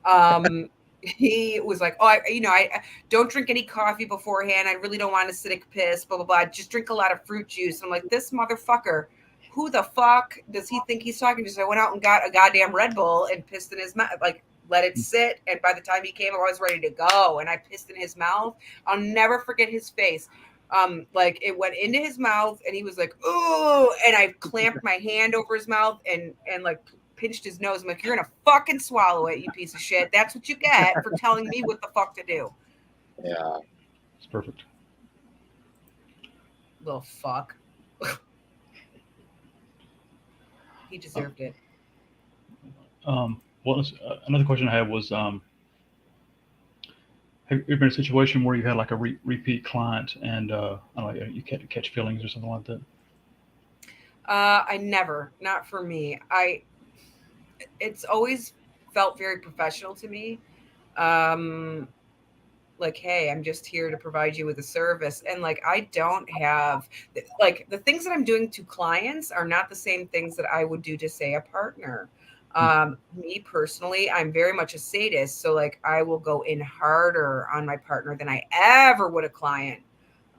Um, he was like, "Oh, I don't drink any coffee beforehand. I really don't want acidic piss. Blah blah blah. Just drink a lot of fruit juice." And I'm like, "This motherfucker, who the fuck does he think he's talking to?" So I went out and got a goddamn Red Bull and pissed in his mouth. Like, let it sit. And by the time he came, I was ready to go. And I pissed in his mouth. I'll never forget his face. Like it went into his mouth, and he was like, "Ooh!" And I clamped my hand over his mouth and like pinched his nose. I'm like, "You're gonna fucking swallow it, you piece of shit. That's what you get for telling me what the fuck to do, Yeah. It's perfect. little fuck." He Uh, deserved it. Another question I had was, have you been in a situation where you had like a repeat client and I don't know, you catch feelings or something like that? I never, not for me. It's always felt very professional to me. Um, like, hey, I'm just here to provide you with a service. And like, I don't have, like, the things that I'm doing to clients are not the same things that I would do to, say, a partner. Me personally, I'm very much a sadist. So like, I will go in harder on my partner than I ever would a client.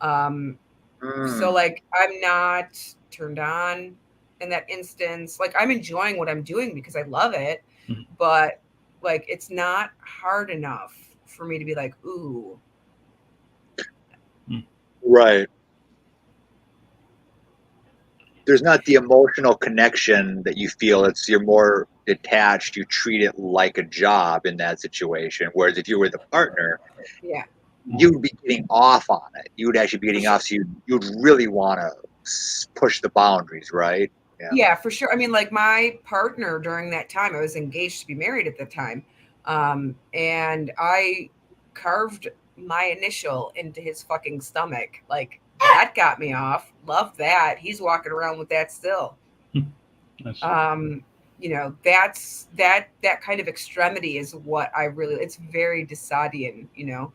Um, so Mm, like, I'm not turned on in that instance. Like, I'm enjoying what I'm doing because I love it, Mhm. but like, it's not hard enough for me to be like, ooh. Mm. right. There's not the emotional connection that you feel. It's you're more detached. You treat it like a job in that situation. Whereas if you were the partner, Yeah, you would be getting off on it. You would actually be for getting sure. off. So you'd really want to push the boundaries, right? Yeah. Yeah, for sure. I mean, like my partner during that time, I was engaged to be married at the time. And I carved my initial into his fucking stomach. Like that got me off. Love that. He's walking around with that still. Mm. Nice. Um, that kind of extremity is what I really, it's very Desaadian. Um,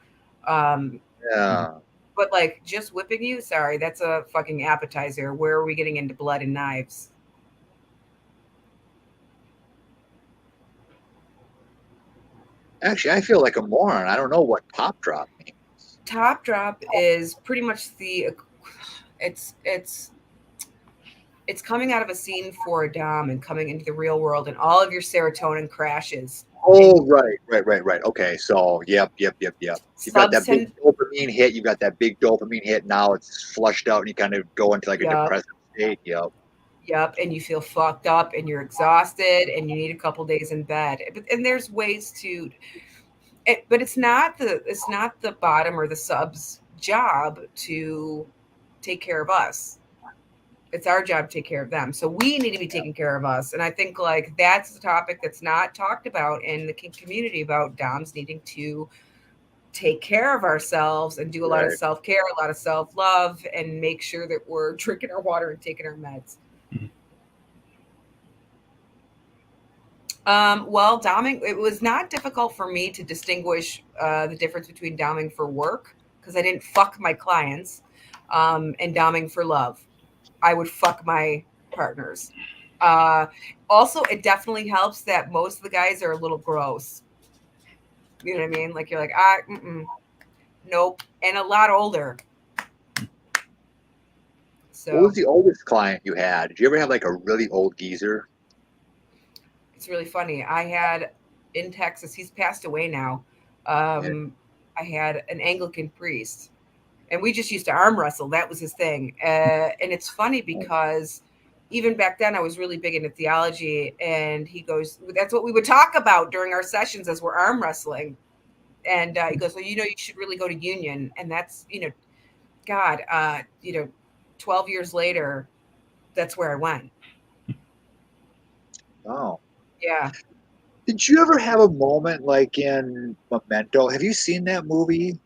Mhm. Yeah. but like just whipping you, sorry, that's a fucking appetizer. Where are we getting into blood and knives? Actually, I feel like a moron. I don't know what top drop means. Top drop is pretty much it's it's it's coming out of a scene for a dom and coming into the real world, and all of your serotonin crashes, and Oh, right. Okay, so yep. You've got subs that big tend. dopamine hit. You've got that big dopamine hit. Now it's flushed out, and you kind of go into like a Yup, depressive state. Yep. yup, and you feel fucked up and you're exhausted and you need a couple days in bed. And there's ways to but it's not the bottom or the subs job to take care of us. It's our job to take care of them. So we need to be taking care of us. And I think like that's the topic that's not talked about in the kink community, about doms needing to take care of ourselves and do a lot of Right. self-care, a lot of self-love, and make sure that we're drinking our water and taking our meds. Mhm. Well, doming, it was not difficult for me to distinguish the difference between doming for work, because I didn't fuck my clients, and doming for love. I would fuck my partners. Uh, Also, it definitely helps that most of the guys are a little gross. You know what I mean? Like you're like, nope, and a lot older. What was So the oldest client you had? Did you ever have like a really old geezer? it's really funny. I had in Texas. He's passed away now. Yeah. Um, I had an Anglican priest, and we just used to arm wrestle. That was his thing. And it's funny because even back then I was really big into theology, and he goes, that's what we would talk about during our sessions as we're arm wrestling. And he goes, well, you should really go to union. And that's, God, 12 years later, that's where I went. Oh. Yeah. Did you ever have a moment like in Memento? Have you seen that movie?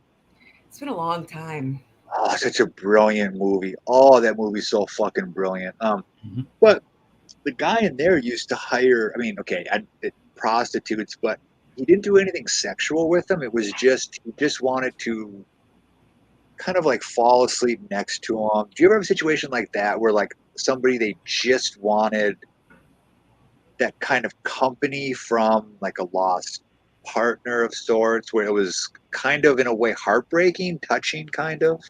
It's been a long time. Oh, such a brilliant movie. Oh, that movie's so fucking brilliant. Hmm. But the guy in there used to hire, I mean, okay, prostitutes, but he didn't do anything sexual with them. It was just, he just wanted to kind of like fall asleep next to them. Do you ever have a situation like that where like somebody they just wanted that kind of company from like a lost partner of sorts, where it was kind of in a way heartbreaking, touching, kind of?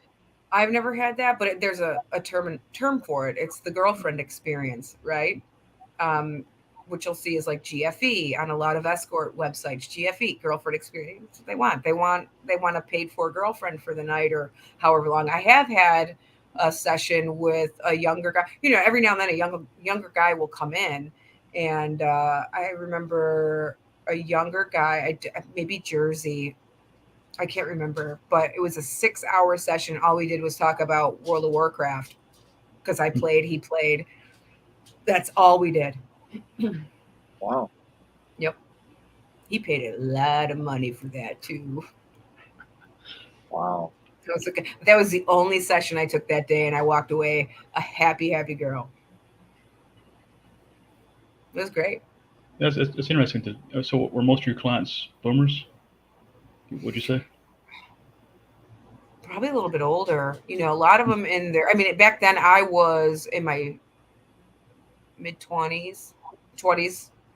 I've never had that, but there's a term for it. It's the girlfriend experience, right? Um, which you'll see is like GFE on a lot of escort websites. GFE, girlfriend experience. They want. They want a paid for girlfriend for the night or however long. I have had a session with a younger guy. You know, every now and then a younger guy will come in, and I remember a younger guy, maybe Jersey. I can't remember, but it was a 6 hour session. All we did was talk about World of Warcraft because I played, he played. That's all we did. Wow. Yep. He paid a lot of money for that too. Wow. That was the only session I took that day, and I walked away a happy, happy girl. It was great. It's interesting. So, were most of your clients boomers? Would you say? Probably a little bit older. You know, a lot of them in there. I mean, back then I was in my mid 20s,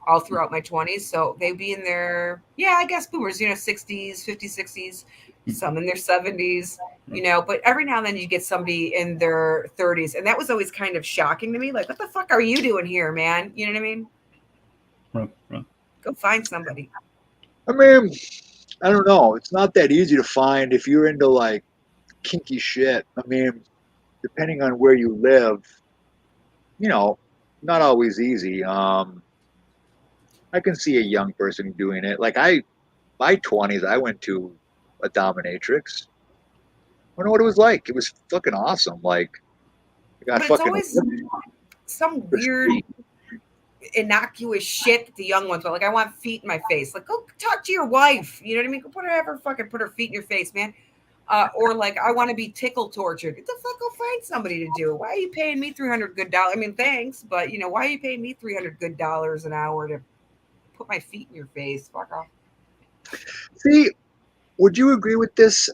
all throughout my 20s. So they'd be in their, yeah, I guess boomers, 60s, 50s, 60s, some in their 70s, but every now and then you get somebody in their 30s. And that was always kind of shocking to me. Like, what the fuck are you doing here, man? You know what I mean? Right, right. Go find somebody. I mean, I don't know. It's not that easy to find if you're into like kinky shit. I mean, depending on where you live, you know, not always easy. I can see a young person doing it. Like my 20s, I went to a dominatrix. I don't know what it was like. It was fucking awesome. Like, I got But it's fucking always some weird, innocuous shit that the young ones are like, I want feet in my face. Like, go talk to your wife. You know what I mean? Go put her feet in your face, man. Or like, I want to be tickle tortured. Get the fuck, go find somebody to do it. Why are you paying me $300 good? I mean, thanks, but why are you paying me $300 good an hour to put my feet in your face? Fuck off. See, would you agree with this?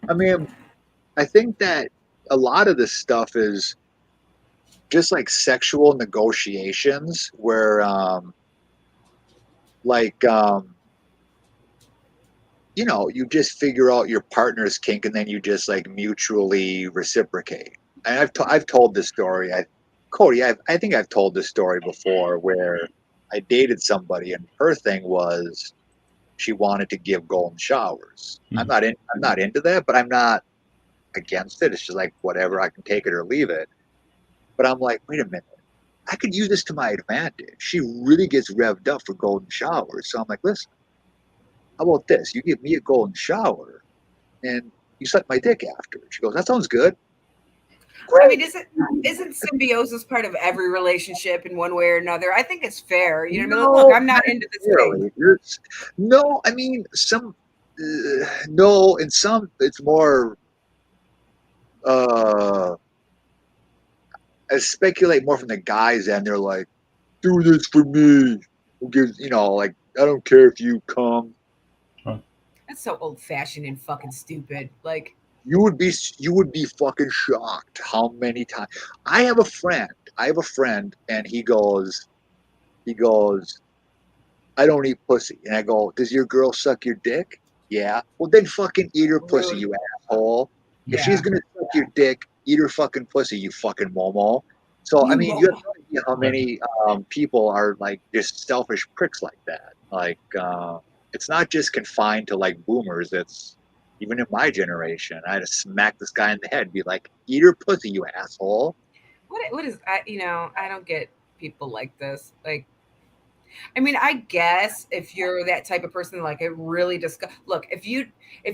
I mean, I think that a lot of this stuff is just like sexual negotiations where, like, you just figure out your partner's kink and then you just like mutually reciprocate. And I've told this story. Cody, I think I've told this story before where I dated somebody and her thing was she wanted to give golden showers. Mm-hmm. I'm not into that, but I'm not against it. It's just like whatever, I can take it or leave it. But I'm like, wait a minute. I could use this to my advantage. She really gets revved up for golden showers. So I'm like, listen, how about this? You give me a golden shower and you suck my dick after. She goes, that sounds good. I mean, Great. isn't symbiosis part of every relationship in one way or another? I think it's fair. You know what I mean? Like, look, No, I'm not not into this thing. necessarily. No, I mean, no, in some, it's more, uh, I speculate more from the guys and they're like, do this for me. Who gives, like, I don't care if you come. Right. That's so old fashioned and fucking stupid. Like, You would be fucking shocked how many times I have a friend. I have a friend, and he goes, I don't eat pussy, and I go, does your girl suck your dick? Yeah. Well, then fucking eat her pussy, rude. you asshole. If she's Yeah. gonna suck your dick, eat her fucking pussy, you fucking momo. So I You mean, you have momo. no idea how Right. many people are like just selfish pricks like that. Like, it's not just confined to like boomers. It's even in my generation. I had to smack this guy in the head, and be like, "Eat her pussy, you asshole." What is I don't get people like this. Like, I mean, I guess if you're that type of person, like it really look, if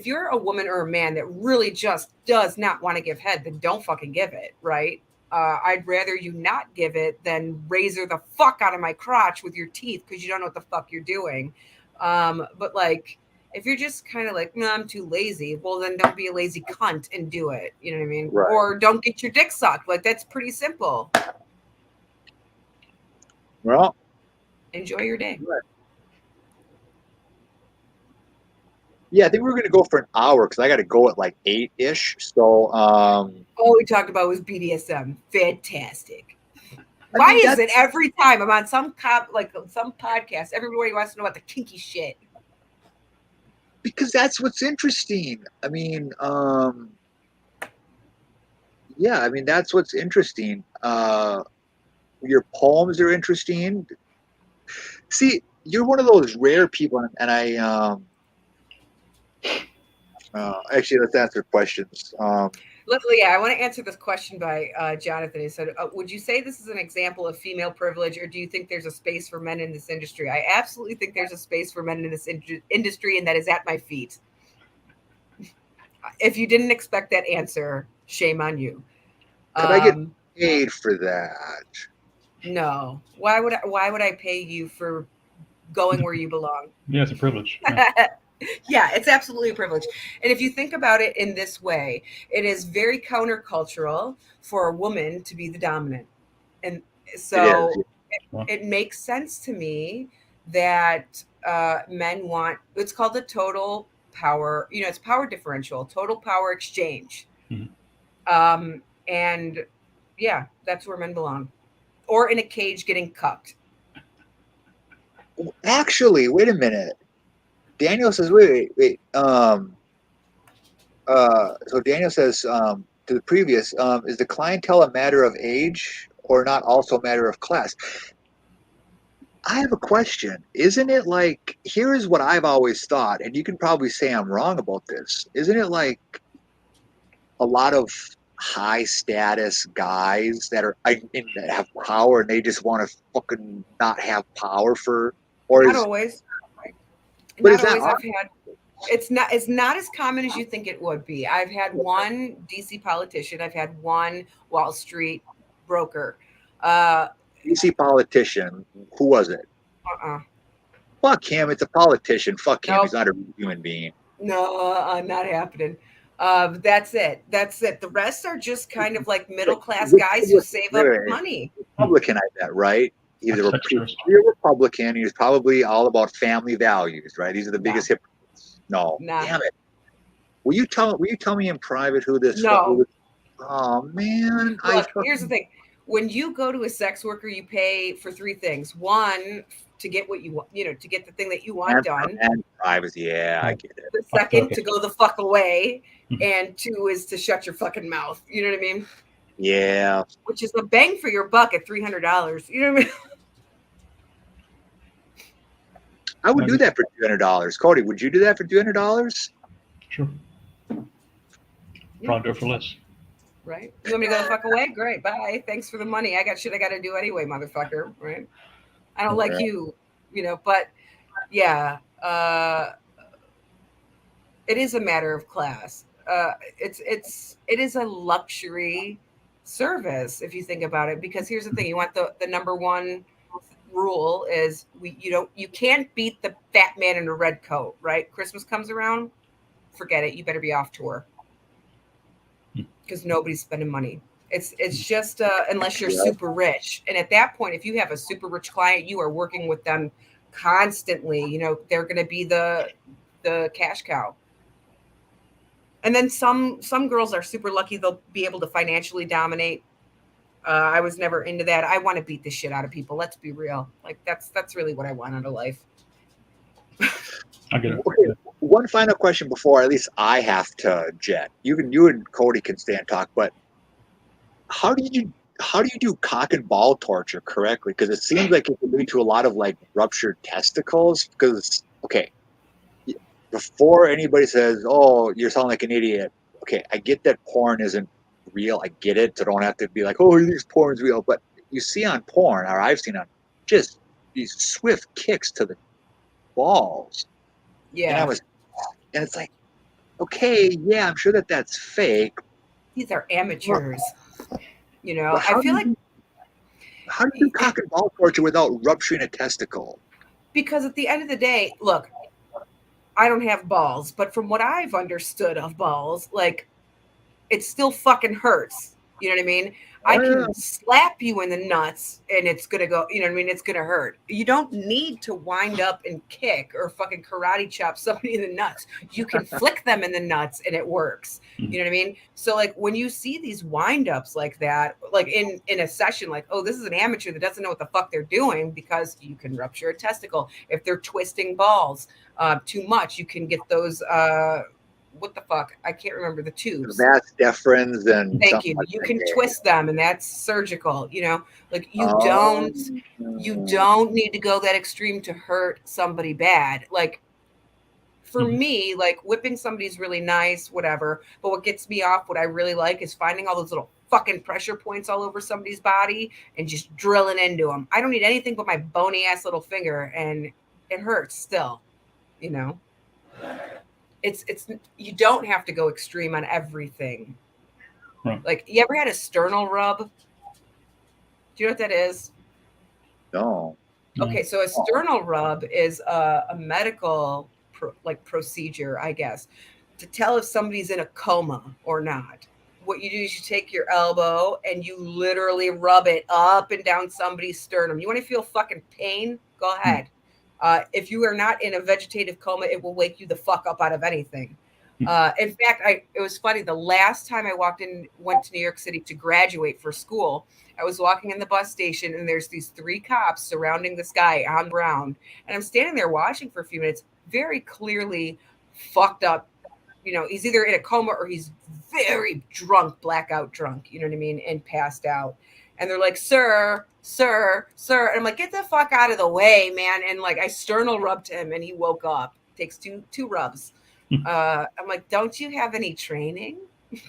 you're a woman or a man that really just does not want to give head, then don't fucking give it, right? I'd rather you not give it than razor the fuck out of my crotch with your teeth because you don't know what the fuck you're doing. But like, if you're just kind of like, no, I'm too lazy, well, then don't be a lazy cunt and do it. You know what I mean? Right. Or don't get your dick sucked. Like, that's pretty simple. Well, enjoy your day. Yeah, I think we're gonna go for an hour because I got to go at like 8-ish. So, all we talked about was BDSM. Fantastic. I Why mean, is it every time I'm on some some podcast, everybody wants to know about the kinky shit? because that's what's interesting. I mean, yeah, I mean that's what's interesting. Your poems are interesting. See, you're one of those rare people, and I actually let's answer questions. Yeah, I want to answer this question by Jonathan. He said, would you say this is an example of female privilege, or do you think there's a space for men in this industry? I absolutely think there's a space for men in this industry, and that is at my feet. If you didn't expect that answer, shame on you. Could I get paid for that? No. Why would I pay you for going where you belong? Yeah, it's a privilege. Yeah. Yeah, it's absolutely a privilege. And if you think about it in this way, it is very countercultural for a woman to be the dominant. And so it makes sense to me that men want, it's called the total power, it's power differential, total power exchange. Mm-hmm. And yeah, that's where men belong. Or in a cage getting cucked. Actually, wait a minute. Daniel says, wait. So Daniel says to the previous, is the clientele a matter of age or not also a matter of class? I have a question. Isn't it like, here is what I've always thought, and you can probably say I'm wrong about this. Isn't it like a lot of high status guys that that have power and they just want to fucking not have power for, or not is always. But not is that always. It's not as common as you think it would be. I've had one DC politician. I've had one Wall Street broker. DC politician? Who was it? Fuck him. It's a politician. Fuck him. Nope. He's not a human being. No, not happening. That's it. The rest are just kind of like middle class guys who save up money. Republican, I bet, right? He's a Republican. He's probably all about family values, right? These are the biggest hypocrites. No, damn it. Will you tell me in private who this? No. Oh man. Look, here's the thing. When you go to a sex worker, you pay for three things. One, to get what you want, to get the thing that you want done. And privacy, yeah, I get it. The second, to go the fuck away. And two is to shut your fucking mouth. You know what I mean? Yeah. Which is a bang for your buck at $300. You know what I mean? I would do that for $200. Cody, would you do that for $200? Sure. Probably do it for less. Right? You want me to go the fuck away? Great. Bye. Thanks for the money. I got shit I got to do anyway, motherfucker. Right? I don't like you, but yeah, it is a matter of class. It is a luxury service if you think about it, because here's the thing: you want the number one rule is you can't beat the fat man in a red coat, right? Christmas comes around, forget it. You better be off tour because nobody's spending money. It's just unless you're super rich, and at that point, if you have a super rich client, you are working with them constantly. They're going to be the cash cow. And then some girls are super lucky; they'll be able to financially dominate. I was never into that. I want to beat the shit out of people. Let's be real. Like that's really what I want out of life. I get it. Okay, one final question before at least I have to jet. You and Cody can stay and talk, but how do you do cock and ball torture correctly? Because it seems like it can lead to a lot of like ruptured testicles. Because before anybody says, "Oh, you're sounding like an idiot," okay, I get that porn isn't real. I get it. So don't have to be like, "Oh, this porn's real." But you see on porn, or I've seen on just these swift kicks to the balls. Yeah. And it's like, okay, yeah, I'm sure that's fake. These are amateurs. You know, But I feel like how do you do cock and ball torture without rupturing a testicle? because at the end of the day, look, I don't have balls, but from what I've understood of balls, like it still fucking hurts. You know what I mean? I Oh, yeah. can slap you in the nuts and it's gonna go, you know what I mean? It's gonna hurt. You don't need to wind up and kick or fucking karate chop somebody in the nuts. You can flick them in the nuts and it works. You know what I mean? So like when you see these wind ups like that, like in a session, like, oh, this is an amateur that doesn't know what the fuck they're doing because you can rupture a testicle. If they're twisting balls too much, you can get those what the fuck? I can't remember the tubes. Vas deferens and Thank something you. like You that. can Yeah. twist them, and that's surgical. You know, like you Oh. don't need to go that extreme to hurt somebody bad. Like for me, like whipping somebody's really nice, whatever. But what gets me off, what I really like, is finding all those little fucking pressure points all over somebody's body and just drilling into them. I don't need anything but my bony ass little finger, and it hurts still. You know, it's you don't have to go extreme on everything. Right. Like, you ever had a sternal rub? Do you know what that is? No. Okay, so a sternal rub is a medical procedure, I guess, to tell if somebody's in a coma or not. What you do is you take your elbow and you literally rub it up and down somebody's sternum. You want to feel fucking pain? Go ahead. If you are not in a vegetative coma, it will wake you the fuck up out of anything. In fact, it was funny. The last time I went to New York City to graduate for school, I was walking in the bus station and there's these 3 cops surrounding this guy on Brown. And I'm standing there watching for a few minutes, very clearly fucked up. You know, he's either in a coma or he's very drunk, blackout drunk, you know what I mean, and passed out. And they're like, sir, sir, sir. And I'm like, get the fuck out of the way, man. And like I sternal rubbed him and he woke up. Takes two rubs. I'm like, don't you have any training? Do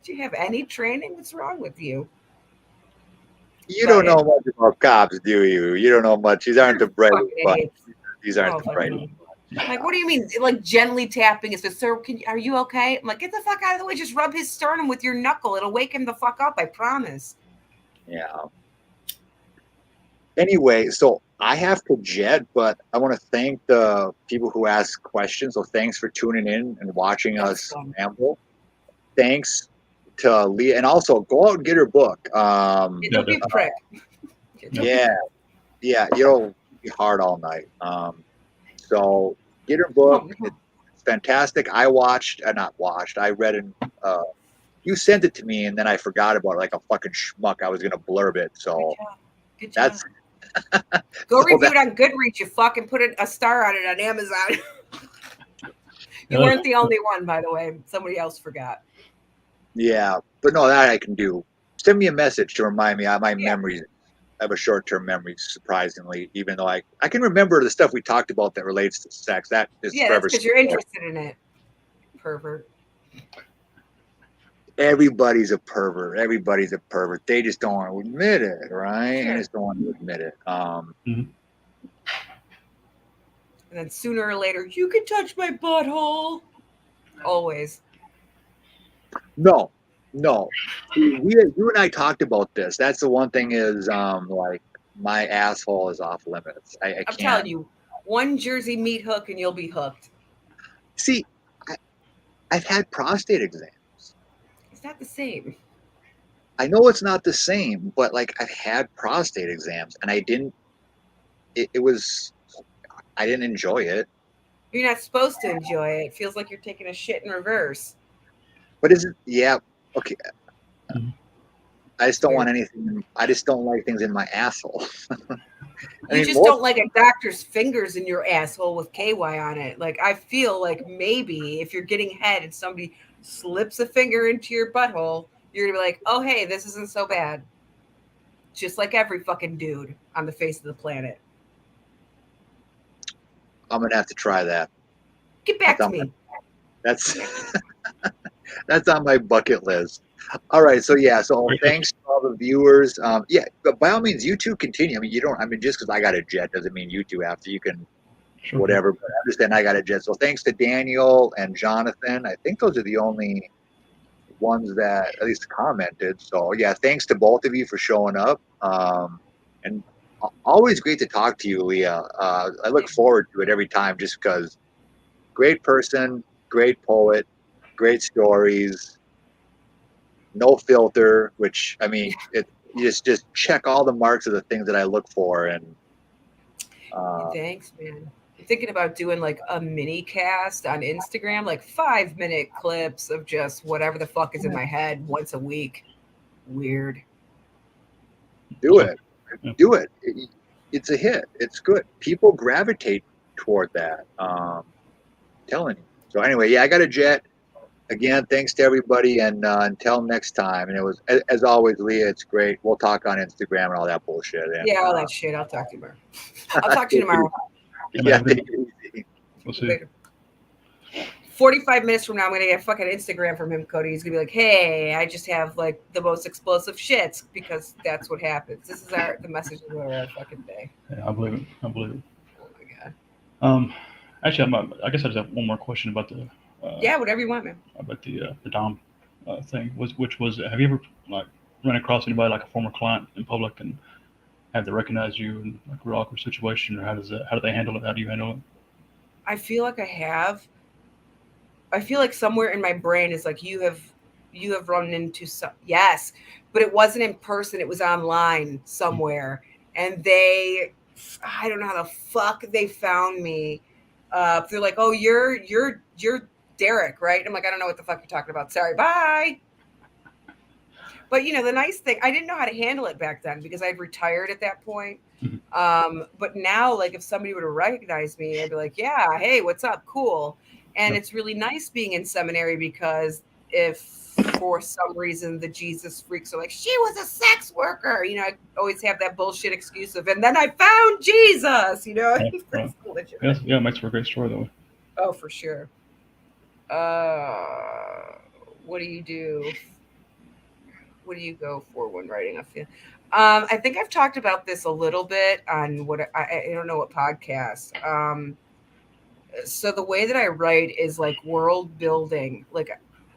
you have any training? What's wrong with you? You don't know much about cops, do you? You don't know much. These aren't the brightest bunch. These aren't the brightest. Like, what do you mean? Like gently tapping is just, sir, are you okay? I'm like, get the fuck out of the way. Just rub his sternum with your knuckle. It'll wake him the fuck up. I promise. Yeah. Anyway, so I have to jet, but I want to thank the people who asked questions. So thanks for tuning in and watching us ramble. Thanks to Leah, and also go out and get her book. Don't be a prick. Yeah, you'll be hard all night. So get her book. It's fantastic. I read it. You sent it to me, and then I forgot about it like a fucking schmuck. I was gonna blurb it. So good job. That's go review it on Goodreads. You fucking put a star on it on Amazon. You weren't the only one, by the way. Somebody else forgot. Yeah, but no, that I can do. Send me a message to remind me. My memories. I have a short-term memory, surprisingly, even though I can remember the stuff we talked about that relates to sex. That is that's because you're interested in it, pervert. Everybody's a pervert. Everybody's a pervert. They just don't want to admit it, right? Sure. They just don't want to admit it. And then sooner or later, you can touch my butthole. Always. No. You and I talked about this. That's the one thing is like my asshole is off limits. I can't. I'm telling you, one Jersey meat hook and you'll be hooked. See, I've had prostate exams. It's not the same. I know it's not the same, but like I've had prostate exams and I didn't enjoy it. You're not supposed to enjoy it. It feels like you're taking a shit in reverse. But is it? Yeah. Okay. I just don't want anything. I just don't like things in my asshole. You just don't like a doctor's fingers in your asshole with KY on it. Like, I feel like maybe if you're getting head and somebody slips a finger into your butthole, you're gonna be like, oh, hey, this isn't so bad. Just like every fucking dude on the face of the planet. I'm gonna have to try that. Get back to me. That's on my bucket list. All right, so thanks to all the viewers. But by all means, you two continue. I mean, just because I got a jet doesn't mean you two have to. You can, whatever. But I understand I got a jet. So thanks to Daniel and Jonathan. I think those are the only ones that at least commented. So yeah, thanks to both of you for showing up. And always great to talk to you, Leah. I look forward to it every time just because great person, great poet, great stories, no filter, which I mean, you just check all the marks of the things that I look for. And Thanks, man. I'm thinking about doing like a mini cast on Instagram, like 5-minute clips of just whatever the fuck is in my head once a week. Weird. do it. Do it. It's a hit. It's good. People gravitate toward that. Telling you. So anyway, yeah, I got a jet. Again, thanks to everybody, and until next time. And it was, as always, Leah. It's great. We'll talk on Instagram and all that bullshit. And, Yeah, all that shit. I'll talk to you tomorrow. I'll talk to you tomorrow. Yeah, take it easy. We'll see. Later. 45 minutes from now, I'm gonna get a fucking Instagram from him, Cody. He's gonna be like, "Hey, I just have like the most explosive shits," because that's what happens. This is the message of our fucking day. Yeah, I believe it. I believe it. Oh my god. Actually, I guess I just have one more question about the. Yeah, whatever you want, man. About the Dom thing, which was, have you ever like run across anybody like a former client in public and have they recognize you in like a real awkward situation, or how do they handle it? How do you handle it? I feel like I have. I feel like somewhere in my brain is like you have run into some, yes, but it wasn't in person. It was online somewhere, and I don't know how the fuck they found me. They're like, "Oh, you're Derek, right?" I'm like, "I don't know what the fuck you're talking about. Sorry, bye." But the nice thing, I didn't know how to handle it back then because I'd retired at that point. But now, like, if somebody were to recognize me, I'd be like, "Yeah, hey, what's up? Cool." And it's really nice being in seminary because if for some reason the Jesus freaks are like, "She was a sex worker," I always have that bullshit excuse of, "And then I found Jesus," Yeah, right. Yes, yeah, it makes for a great story though. Oh, for sure. What do you do? What do you go for when writing a film? I think I've talked about this a little bit on what I don't know what podcast. So the way that I write is like world building. Like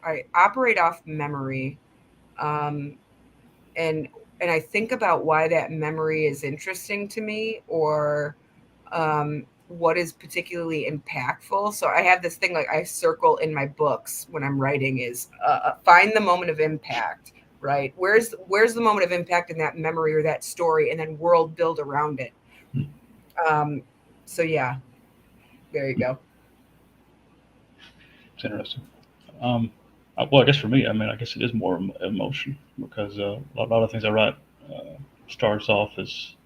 I operate off memory, and I think about why that memory is interesting to me, or what is particularly impactful. So I have this thing like I circle in my books when I'm writing is find the moment of impact. Right? Where's the moment of impact in that memory or that story, and then world build around it. So yeah, there you go. It's interesting. Well, I guess for me, I mean, I guess it is more emotion because a lot of things I write starts off as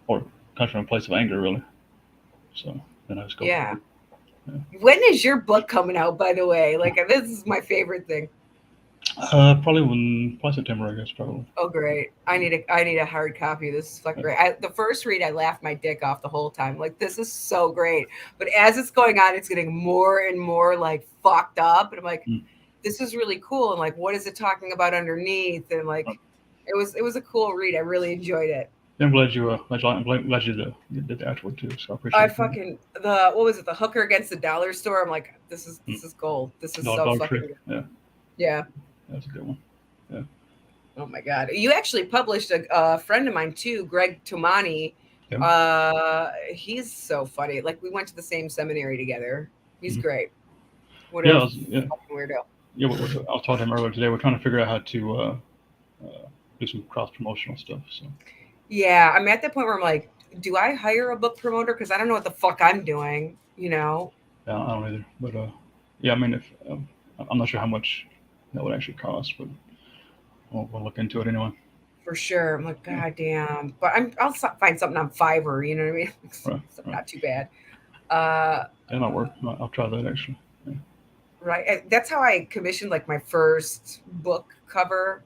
or comes from a place of anger, really. So then I just go. Yeah. When is your book coming out, by the way? Like, this is my favorite thing. Probably September, I guess. Probably. Oh, great! I need a hard copy. This is fucking great. The first read, I laughed my dick off the whole time. Like, this is so great. But as it's going on, it's getting more and more like fucked up, and I'm like, this is really cool. And like, what is it talking about underneath? And like, it was a cool read. I really enjoyed it. Yeah, I'm glad you did the afterward too. So I appreciate. I fucking what was it? The Hooker Against the Dollar Store. I'm like, this is gold. This is so fucking good. Yeah. Yeah. That's a good one. Yeah. Oh my god! You actually published a friend of mine too, Greg Tomani. Yeah. He's so funny. Like we went to the same seminary together. He's great. Whatever. Yeah, weirdo. Yeah, I was talking to him earlier today. We're trying to figure out how to do some cross promotional stuff. So. Yeah, I'm at that point where I'm like, do I hire a book promoter? Because I don't know what the fuck I'm doing. Yeah, I don't either. But yeah, I mean, if I'm not sure how much that would actually cost, but we'll look into it anyway. For sure. I'm like, god damn. But I'll find something on Fiverr. You know what I mean? Right. Not too bad. That might work. I'll try that actually. Yeah. Right. That's how I commissioned like my first book cover,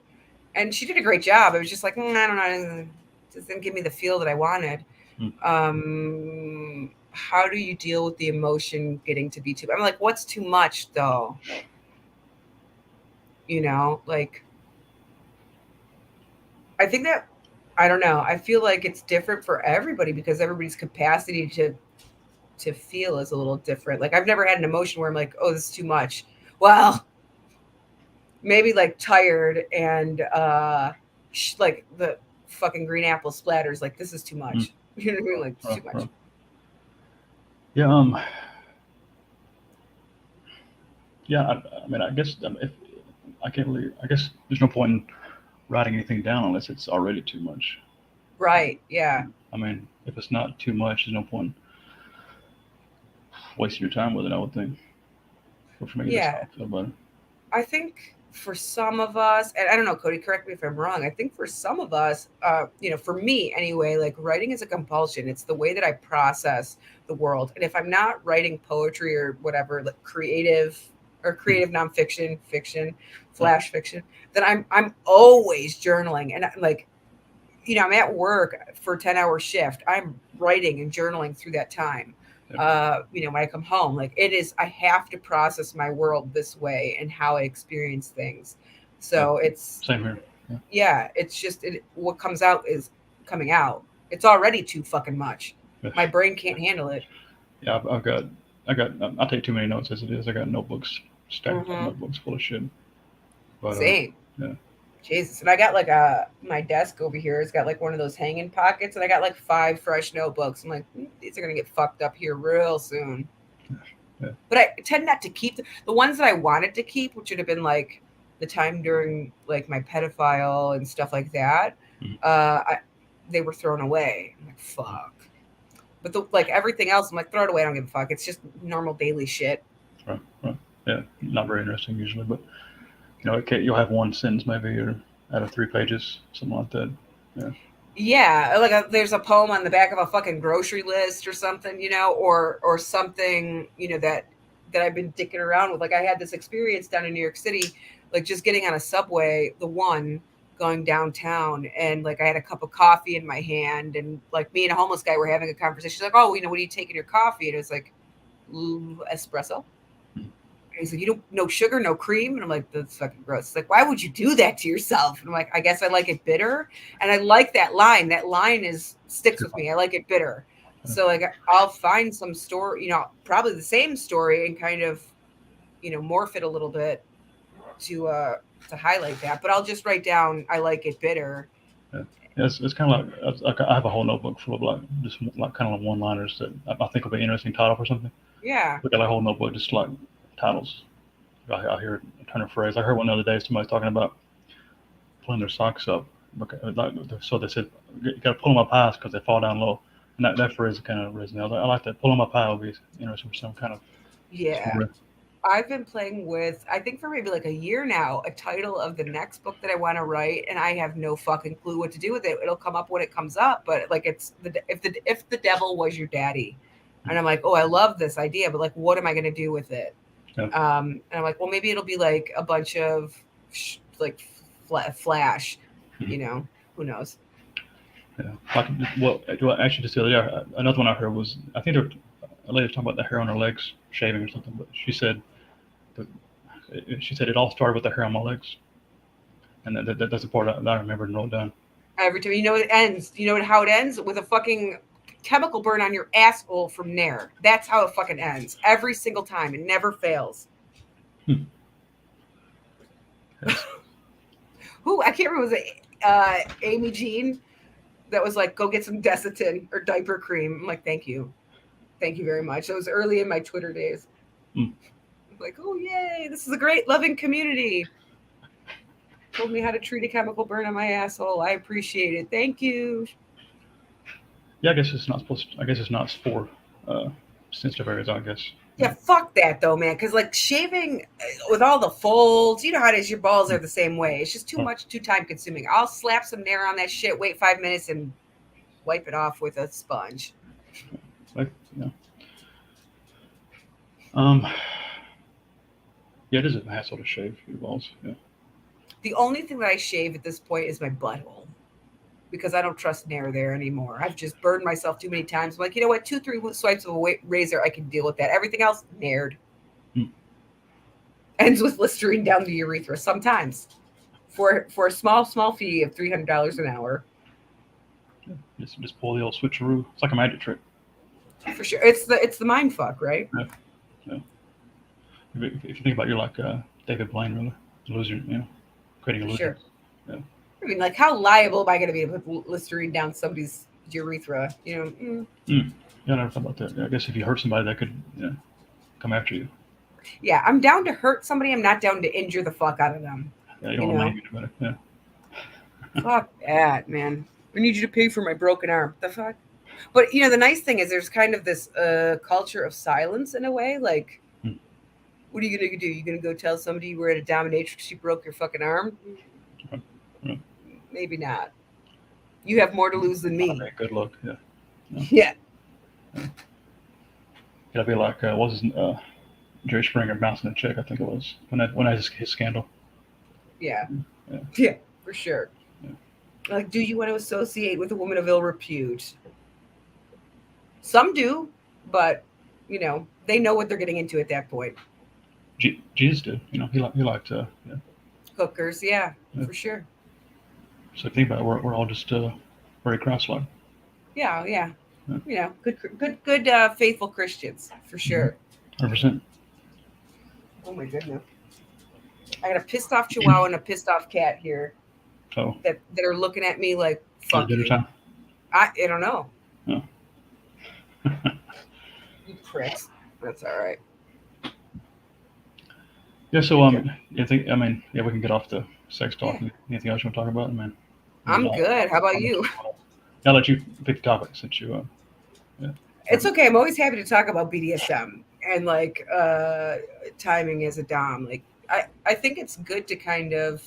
and she did a great job. It was just like, I don't know, it just didn't give me the feel that I wanted. How do you deal with the emotion getting to be too? I'm like, what's too much though? Like, I think that, I don't know. I feel like it's different for everybody because everybody's capacity to feel is a little different. Like I've never had an emotion where I'm like, oh, this is too much. Well, maybe like tired and like the fucking green apple splatters. Like this is too much. You know what I mean? Like it's too much. Right. Yeah. Yeah. I mean, I guess if I can't really, I guess there's no point in writing anything down unless it's already too much. Right. Yeah. I mean, if it's not too much, there's no point wasting your time with it, I would think. But for me, that's how I feel about it. I think for some of us, and I don't know, Cody, correct me if I'm wrong. I think for some of us, for me anyway, like writing is a compulsion. It's the way that I process the world. And if I'm not writing poetry or whatever, like creative nonfiction, fiction, flash fiction, then I'm always journaling. And like, I'm at work for a 10-hour shift. I'm writing and journaling through that time. When I come home, like I have to process my world this way and how I experience things. So it's same here. Yeah, it's just what comes out is coming out. It's already too fucking much. My brain can't handle it. Yeah, I take too many notes as it is. I got notebooks, stacked notebooks full of shit. But, Same. Yeah. Jesus. And I got like my desk over here has got like one of those hanging pockets, and I got like 5 fresh notebooks. I'm like, these are gonna get fucked up here real soon. Yeah. But I tend not to keep the ones that I wanted to keep, which would have been like the time during like my pedophile and stuff like that. They were thrown away. I'm like, fuck. But like everything else, I'm like, throw it away. I don't give a fuck. It's just normal daily shit. Right. Yeah, not very interesting usually, but you'll have one sentence maybe, or out of 3 pages, something like that. Yeah. Yeah, like there's a poem on the back of a fucking grocery list or something, or something, that I've been dicking around with. Like I had this experience down in New York City, like just getting on a subway, the one going downtown, and like I had a cup of coffee in my hand, and like me and a homeless guy were having a conversation. She's like, "Oh, what do you take in your coffee?" And it was like espresso. He's like, no sugar, no cream. And I'm like, that's fucking gross. It's like, why would you do that to yourself? And I'm like, I guess I like it bitter. And I like that line. That line sticks with me. I like it bitter. So like, I'll find some story, probably the same story, and kind of, morph it a little bit to highlight that. But I'll just write down, I like it bitter. Yeah. It's kind of like I have a whole notebook full of like just like kind of like one-liners that I think will be an interesting title for something. Yeah. We got a whole notebook just like titles. I hear a ton of phrase. I heard one the other day. Somebody talking about pulling their socks up. So they said you got to pull them up high because they fall down low. And that phrase kind of resonated. I like that. Pull them up high will be interesting for some kind of. Yeah. Story. I've been playing with, I think for maybe like a year now, a title of the next book that I want to write, and I have no fucking clue what to do with it. It'll come up when it comes up, but like it's if the devil was your daddy, and I'm like, oh, I love this idea, but like, what am I going to do with it? Yeah. And I'm like, well, maybe it'll be like a bunch of flash, who knows? Yeah. Actually, just the other day, another one I heard was, I think a lady was talking about the hair on her legs shaving or something, but she said it all started with the hair on my legs, and that's the part that I remembered and wrote down. Every time, it ends. You know how it ends? With a fucking chemical burn on your asshole from Nair. That's how it fucking ends. Every single time. It never fails. Yes. Who? I can't remember. Was it Amy Jean? That was like, go get some Desitin or diaper cream. I'm like, thank you. Thank you very much. It was early in my Twitter days. Like, oh, yay. This is a great loving community. Told me how to treat a chemical burn on my asshole. I appreciate it. Thank you. Yeah, I guess it's not for sensitive areas, I guess. Yeah, fuck that though, man. Because like shaving with all the folds, you know how it is. Your balls are the same way. It's just too much, too time consuming. I'll slap some Nair on that shit, wait 5 minutes, and wipe it off with a sponge. Like, yeah, it is a hassle to shave your balls. Yeah. The only thing that I shave at this point is my butthole, because I don't trust Nair there anymore. I've just burned myself too many times. I'm like, you know what? 2-3 swipes of a razor, I can deal with that. Everything else, Naired. Ends with Listerine down the urethra sometimes, for a small fee of $300 an hour. Yeah, just pull the old switcheroo. It's like a magic trick. For sure, it's the mind fuck, right? Yeah. If you think about it, you're like David Blaine, really. illusion, creating For illusions. sure. Yeah. I mean, like, how liable am I going to be to put Listerine down somebody's urethra? Yeah, I never thought about that. Yeah, I guess if you hurt somebody, that could come after you. Yeah, I'm down to hurt somebody. I'm not down to injure the fuck out of them. Yeah, you don't want to mind anybody. Yeah. Fuck that, man. I need you to pay for my broken arm. The fuck? But the nice thing is there's kind of this culture of silence in a way. Like, Hmm. what are you gonna do? You gonna go tell somebody you were at a dominatrix, she broke your fucking arm? Yeah. Maybe not. You have more to lose than me. Okay, good luck. Yeah. Yeah. It'll be like what was his, Jerry Springer bouncing a chick, I think it was when I his scandal. Yeah. Yeah. Yeah, for sure. Yeah. Like, do you want to associate with a woman of ill repute? Some do, but they know what they're getting into at that point. Jesus did. He liked Hookers, yeah, Yeah. for sure. So think about it, we're all just very Christ-like. Yeah, yeah. Yeah. Good, faithful Christians for sure. 100%. Oh my goodness. I got a pissed off Chihuahua and a pissed off cat here Oh, that are looking at me like, fuck dinner you. time. I don't know. No. You pricks. That's all right. Yeah. So I think we can get off the sex talk. Yeah. Anything else you want to talk about, man? I'm good. How about you? I'll let you pick the topic since you. Yeah. It's okay. I'm always happy to talk about BDSM and like timing as a dom. Like I think it's good to kind of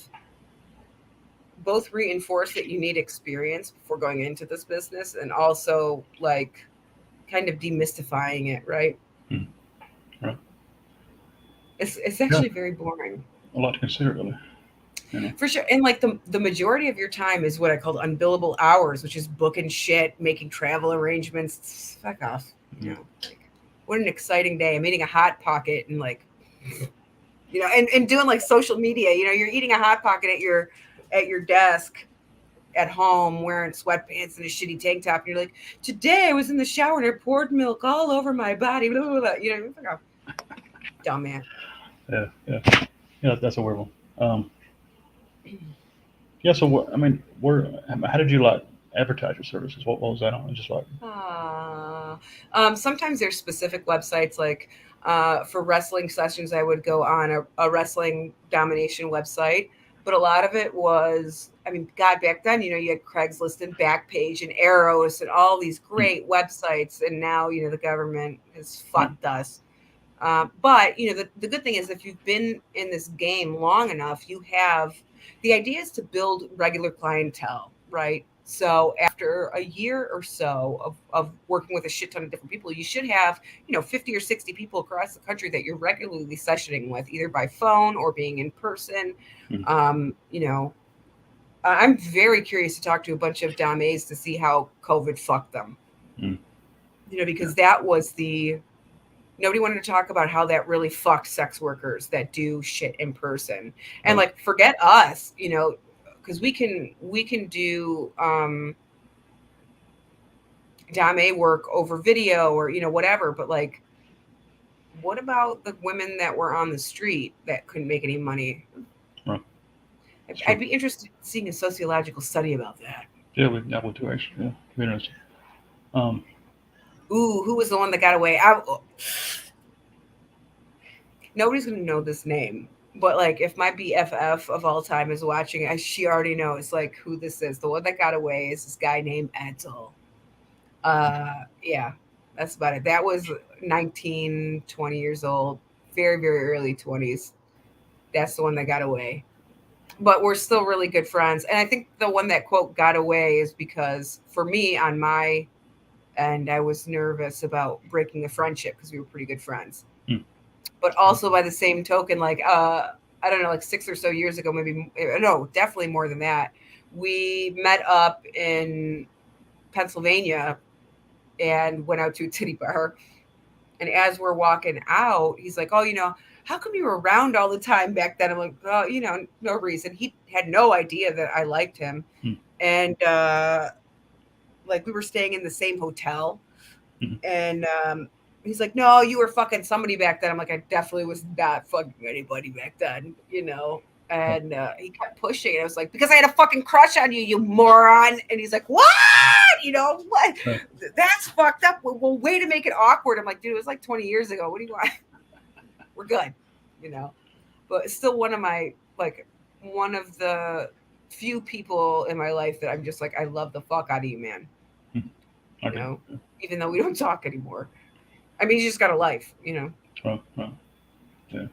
both reinforce that you need experience before going into this business and also like kind of demystifying it, right? Right. It's actually very boring. A lot to consider, really. For sure. And like the majority of your time is what I called unbillable hours, which is booking shit, making travel arrangements. Fuck off. Yeah. Like, what an exciting day. I'm eating a Hot Pocket and like, and doing like social media. You're eating a Hot Pocket at your desk at home wearing sweatpants and a shitty tank top. And you're like, today I was in the shower and I poured milk all over my body. Blah, blah, blah. Fuck off. Dumb man. Yeah, that's a weird one. Yeah, so how did you like advertise your services? What was that on? Just like sometimes there's specific websites like for wrestling sessions I would go on a wrestling domination website, but a lot of it was, God, back then, you had Craigslist and Backpage and Eros and all these great websites, and now the government has fucked us. But the good thing is if you've been in this game long enough, the idea is to build regular clientele, right? So after a year or so of working with a shit ton of different people, you should have 50 or 60 people across the country that you're regularly sessioning with, either by phone or being in person. I'm very curious to talk to a bunch of dames to see how COVID fucked them. Because that was nobody wanted to talk about how that really fucked sex workers that do shit in person. And like, forget us, because we can do dame work over video or whatever, but like, what about the women that were on the street that couldn't make any money? Right. I'd be interested in seeing a sociological study about that. Yeah, I would too, actually. Yeah, be interesting. Ooh, who was the one that got away? Nobody's gonna know this name, but like, if my BFF of all time is watching, she already knows like who this is. The one that got away is this guy named Edsel. Yeah, that's about it. That was 19, 20 years old, very, very early 20s. That's the one that got away. But we're still really good friends. And I think the one that, quote, got away is because for me, on my end, I was nervous about breaking the friendship because we were pretty good friends. But also by the same token, like, I don't know, like 6 or so years ago, definitely more than that. We met up in Pennsylvania and went out to a titty bar. And as we're walking out, he's like, oh, how come you were around all the time back then? I'm like, oh, no reason. He had no idea that I liked him. And like, we were staying in the same hotel. And he's like, no, you were fucking somebody back then. I'm like, I definitely was not fucking anybody back then, And he kept pushing. And I was like, because I had a fucking crush on you, you moron. And he's like, what? You know, what? That's fucked up. Well, way to make it awkward. I'm like, dude, it was like 20 years ago. What do you want? We're good, you know. But it's still one of the few people in my life that I'm just like, I love the fuck out of you, man. Okay. You know, even though we don't talk anymore. I mean, you just got a life, you know. Yeah.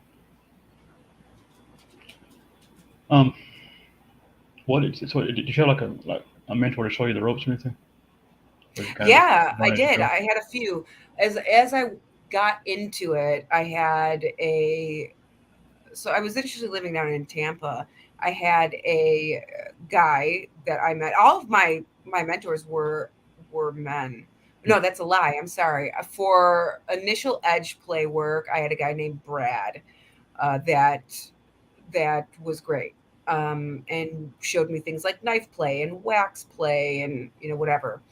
What did you have like a mentor to show you the ropes or anything? Yeah, I did. I had a few. As I got into it, so I was initially living down in Tampa. I had a guy that I met. All of my mentors were men. No, that's a lie. I'm sorry. For initial edge play work, I had a guy named Brad that was great, and showed me things like knife play and wax play and whatever.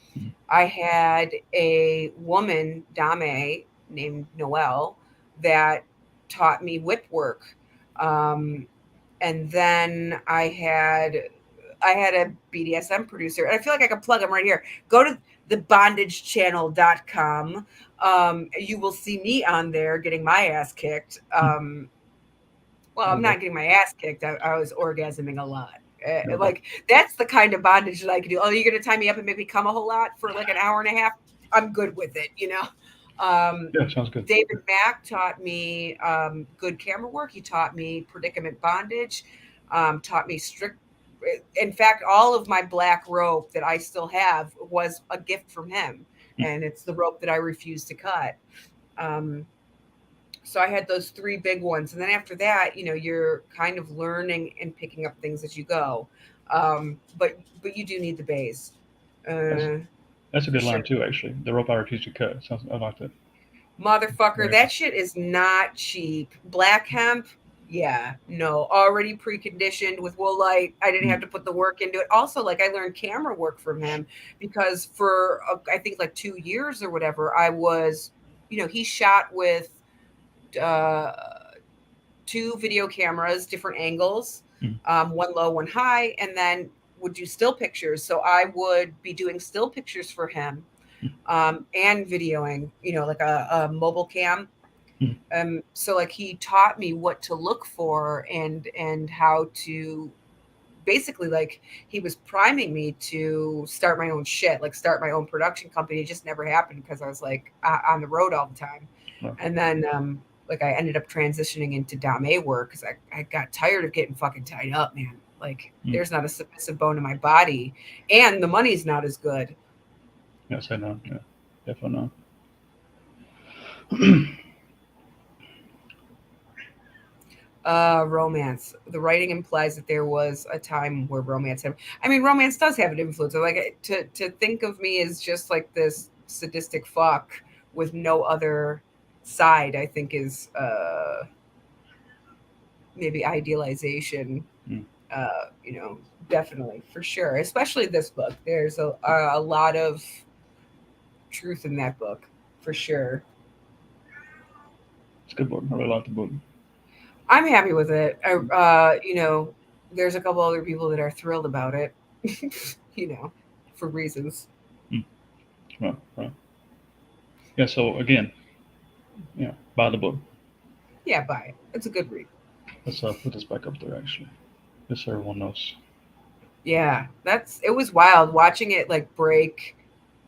I had a woman, Dame, named Noelle, that taught me whip work. And then I had a BDSM producer, and I feel like I can plug him right here. Go to thebondagechannel.com. You will see me on there getting my ass kicked. Well, I'm not getting my ass kicked. I was orgasming a lot. Like, that's the kind of bondage that I can do. Oh, you're going to tie me up and make me come a whole lot for like an hour and a half? I'm good with it, you know? Yeah, sounds good. David Mack taught me good camera work. He taught me predicament bondage, taught me strict. In fact, all of my black rope that I still have was a gift from him. And it's the rope that I refuse to cut. So I had those three big ones. And then after that, you're kind of learning and picking up things as you go. But you do need the bays. That's a good line too, actually. The rope I refuse to cut. I like that. Motherfucker, that shit is not cheap. Black hemp, yeah, no, already preconditioned with woolite. I didn't have to put the work into it. Also, like, I learned camera work from him because for I think like 2 years or whatever, I was, he shot with 2 video cameras, different angles, one low, one high, and then would do still pictures. So I would be doing still pictures for him, and videoing, like a mobile cam. So like he taught me what to look for and how to basically, like, he was priming me to start my own shit, like start my own production company. It just never happened because I was like on the road all the time. And then like I ended up transitioning into Dame work because I got tired of getting fucking tied up, man. Like there's not a submissive bone in my body, and the money's not as good. Yes, I know. Yeah, definitely not. Romance. The writing implies that there was a time where romance had. I mean, romance does have an influence. Like to think of me as just like this sadistic fuck with no other side, I think is maybe idealization. Definitely, for sure. Especially this book. There's a lot of truth in that book, for sure. It's a good book. I really like the book. I'm happy with it. There's a couple other people that are thrilled about it, for reasons. Right. Yeah, so again, buy the book. Yeah, buy it. It's a good read. Let's put this back up there, actually, just so everyone knows. Yeah, it was wild watching it like break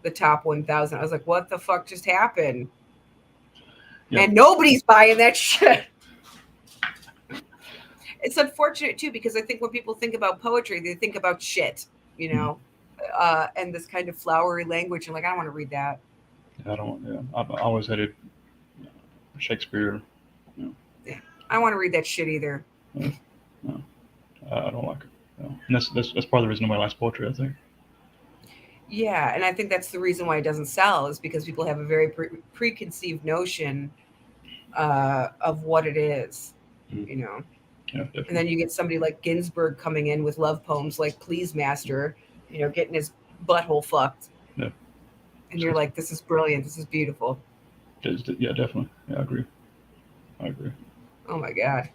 the top 1,000. I was like, what the fuck just happened? Yeah. And nobody's buying that shit. It's unfortunate too, because I think when people think about poetry, they think about shit, and this kind of flowery language. And like, I don't want to read that. I don't. Yeah, I've always hated Shakespeare. Yeah, I don't want to read that shit either. No, I don't like it. And that's part of the reason why I like poetry, I think. Yeah, and I think that's the reason why it doesn't sell, is because people have a very preconceived notion of what it is, Yeah, and then you get somebody like Ginsberg coming in with love poems like Please Master, getting his butthole fucked. Yeah. And you're like, this is brilliant. This is beautiful. Yeah, definitely. Yeah, I agree. Oh my God.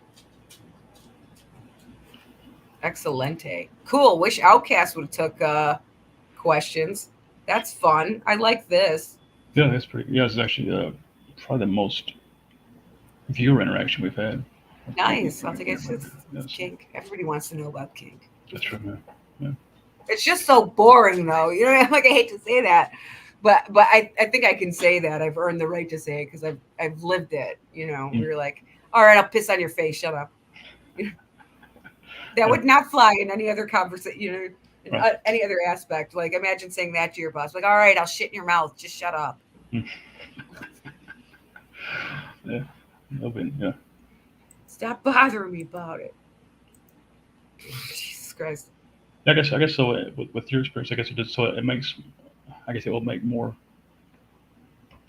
Excelente. Cool. Wish Outcast would have took questions. That's fun. I like this. Yeah, that's pretty. Yeah, it's actually probably the most viewer interaction we've had. Nice. I'll take it. It's Yes, kink. Everybody wants to know about kink. that's true. Yeah. It's just so boring, though. You know, like I hate to say that, but I think I can say that I've earned the right to say it because I've lived it. You know, we were like, all right, I'll piss on your face. Shut up. That would not fly in any other conversation. You know, in Right. any other aspect. Like imagine saying that to your boss. Like, all right, I'll shit in your mouth. Just shut up. Yeah. Yeah. Stop bothering me about it. Jesus Christ. I guess so. With your experience, I guess it just so it makes. I guess it will make more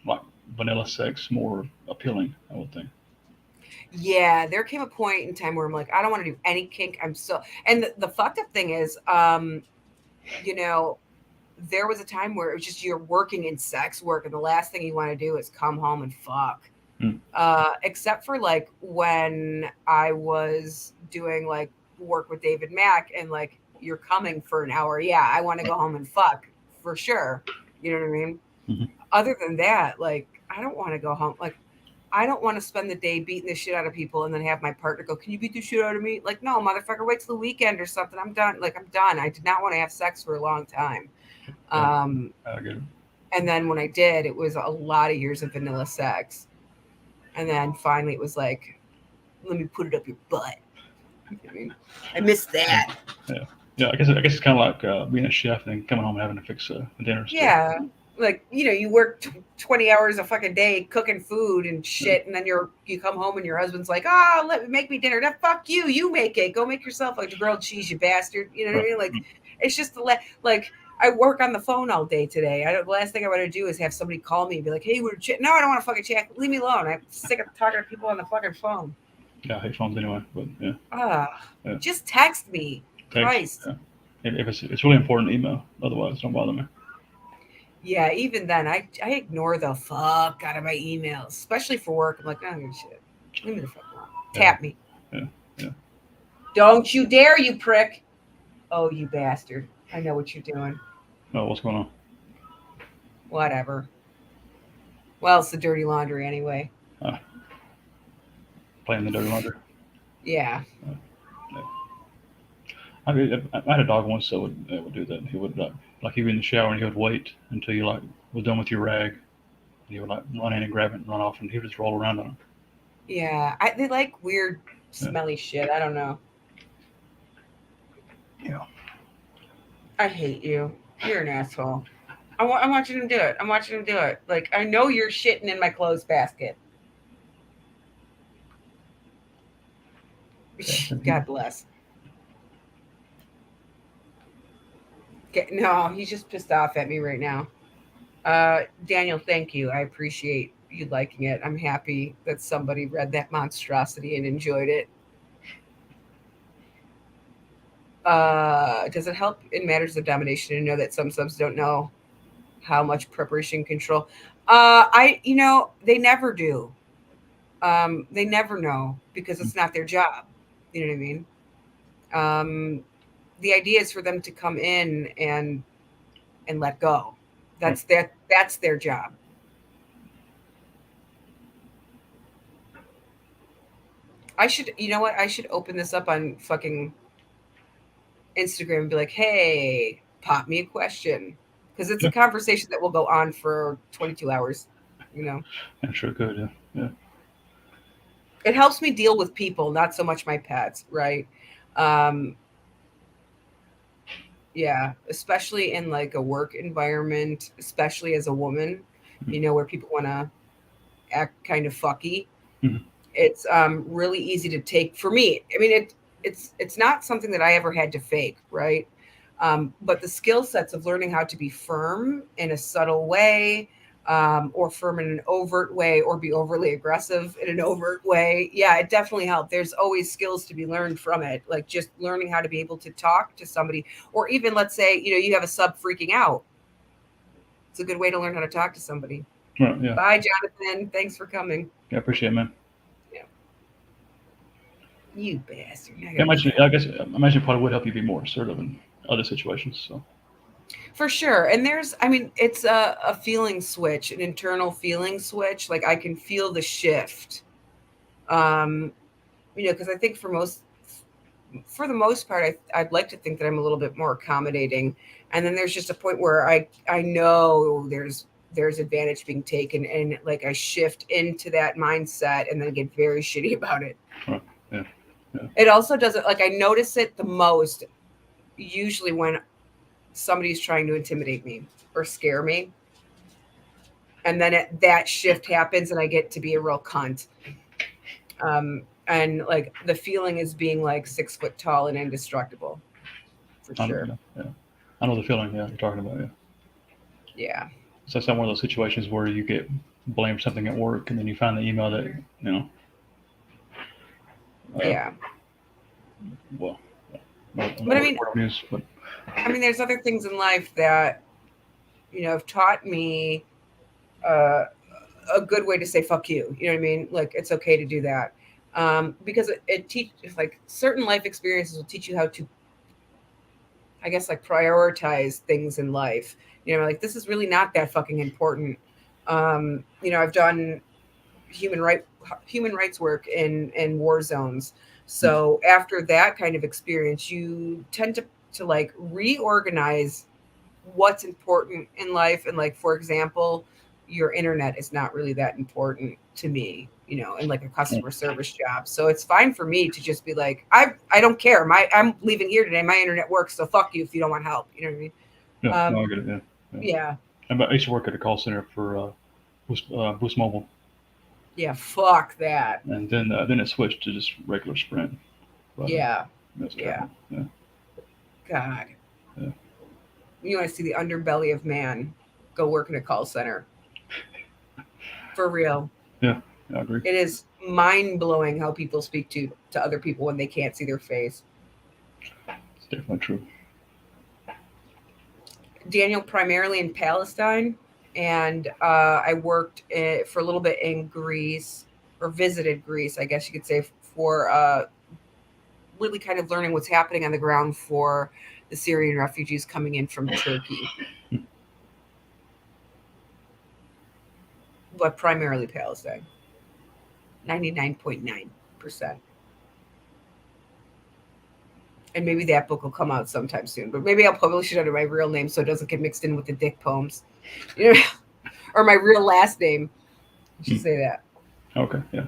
like vanilla sex more appealing. I would think. Yeah, there came a point in time where I'm like, I don't want to do any kink. I'm so, and the fucked up thing is, you know, there was a time where it was just you're working in sex work, and the last thing you want to do is come home and fuck. Mm. Except for like when I was doing like work with David Mack, and like you're coming for an hour. Yeah, I want to go home and fuck for sure. You know what I mean? Mm-hmm. Other than that, like I don't want to go home. Like I don't want to spend the day beating the shit out of people and then have my partner go, "Can you beat the shit out of me?" Like, no, motherfucker, wait till the weekend or something. I'm done. Like, I'm done. I did not want to have sex for a long time. I get it. And then when I did, it was a lot of years of vanilla sex. And then finally it was like, let me put it up your butt. I mean, I missed that. Yeah. I guess it's kind of like being a chef and coming home and having to fix dinner. Yeah. Like, you know, you work 20 hours a fucking day cooking food and shit, and then you come home and your husband's like, "Oh, make me dinner." No, fuck you. You make it. Go make yourself like grilled cheese, you bastard. You know what I mean? Like, it's just like I work on the phone all day today. The last thing I want to do is have somebody call me and be like, "Hey, we're chat." No, I don't want to fucking chat. Leave me alone. I'm sick of talking to people on the fucking phone. Yeah, I hate phones anyway. But yeah. Just text me. Christ. Yeah. If it's really important, email. Otherwise, don't bother me. Yeah, even then, I ignore the fuck out of my emails, especially for work. I'm like, I don't give a shit. Leave me the fuck alone. Tap me. Yeah. Don't you dare, you prick. Oh, you bastard. I know what you're doing. Oh, what's going on? Whatever. Well, it's the dirty laundry anyway. Playing the dirty laundry. Yeah. I had a dog once that would do that. He would like he'd be in the shower and he would wait until you like was done with your rag. And he would like run in and grab it and run off, and he would just roll around on it. Yeah, they like weird, smelly shit. I don't know. Yeah. I hate you. You're an asshole. I'm watching him do it. I'm watching him do it. Like, I know you're shitting in my clothes basket. God bless. No, he's just pissed off at me right now. Daniel, thank you. I appreciate you liking it. I'm happy that somebody read that monstrosity and enjoyed it. Does it help in matters of domination to know that some subs don't know how much preparation control? They never do. They never know because it's not their job. You know what I mean? The idea is for them to come in and let go. That's their job. I should, you know what? I should open this up on fucking Instagram and be like, "Hey, pop me a question," because it's a conversation that will go on for 22 hours. You know. I'm sure it could. Yeah. It helps me deal with people, not so much my pets, right? Yeah, especially in like a work environment, especially as a woman, you know, where people want to act kind of fucky. Mm-hmm. It's really easy to take for me. I mean, it's not something that I ever had to fake, right? But the skill sets of learning how to be firm in a subtle way, or firm in an overt way, or be overly aggressive in an overt way. Yeah, it definitely helped. There's always skills to be learned from it, like just learning how to be able to talk to somebody, or even let's say, you know, you have a sub freaking out. It's a good way to learn how to talk to somebody. Right, yeah. Bye, Jonathan. Thanks for coming. Yeah, I appreciate it, man. You bastard. I imagine it probably would help you be more assertive in other situations. So. For sure. And it's a feeling switch, an internal feeling switch. Like I can feel the shift. Because I think for the most part, I'd like to think that I'm a little bit more accommodating. And then there's just a point where I know there's advantage being taken, and like I shift into that mindset and then get very shitty about it. Huh. Yeah. It also doesn't, like, I notice it the most usually when somebody's trying to intimidate me or scare me. And then that shift happens and I get to be a real cunt. And like the feeling is being like 6 foot tall and indestructible, for sure. Yeah. I know the feeling. Yeah, you're talking about. Yeah. So it's not one of those situations where you get blamed for something at work and then you find the email that Yeah. Well, but I mean, there's other things in life that have taught me a good way to say fuck you. You know what I mean? Like it's okay to do that. Because it teaches, like, certain life experiences will teach you how to, I guess, like, prioritize things in life. Like, this is really not that fucking important. I've done human rights work in war zones. So after that kind of experience, you tend to like reorganize what's important in life. And like, for example, your internet is not really that important to me, in like a customer service job. So it's fine for me to just be like, I don't care. I'm leaving here today. My internet works. So fuck you if you don't want help. You know what I mean? Yeah, no, I get it. Yeah. I used to work at a call center for Boost Mobile. Yeah, fuck that. And then it switched to just regular Sprint. But, yeah. Yeah. God. Yeah. You want to see the underbelly of man? Go work in a call center. For real. Yeah, I agree. It is mind-blowing how people speak to other people when they can't see their face. It's definitely true. Daniel, primarily in Palestine, and I worked for a little bit in Greece, or visited Greece, I guess you could say, for really kind of learning what's happening on the ground for the Syrian refugees coming in from Turkey. But primarily Palestine. 99.9%. And maybe that book will come out sometime soon. But maybe I'll publish it under my real name so it doesn't get mixed in with the dick poems. Or my real last name. I should say that. Okay, yeah.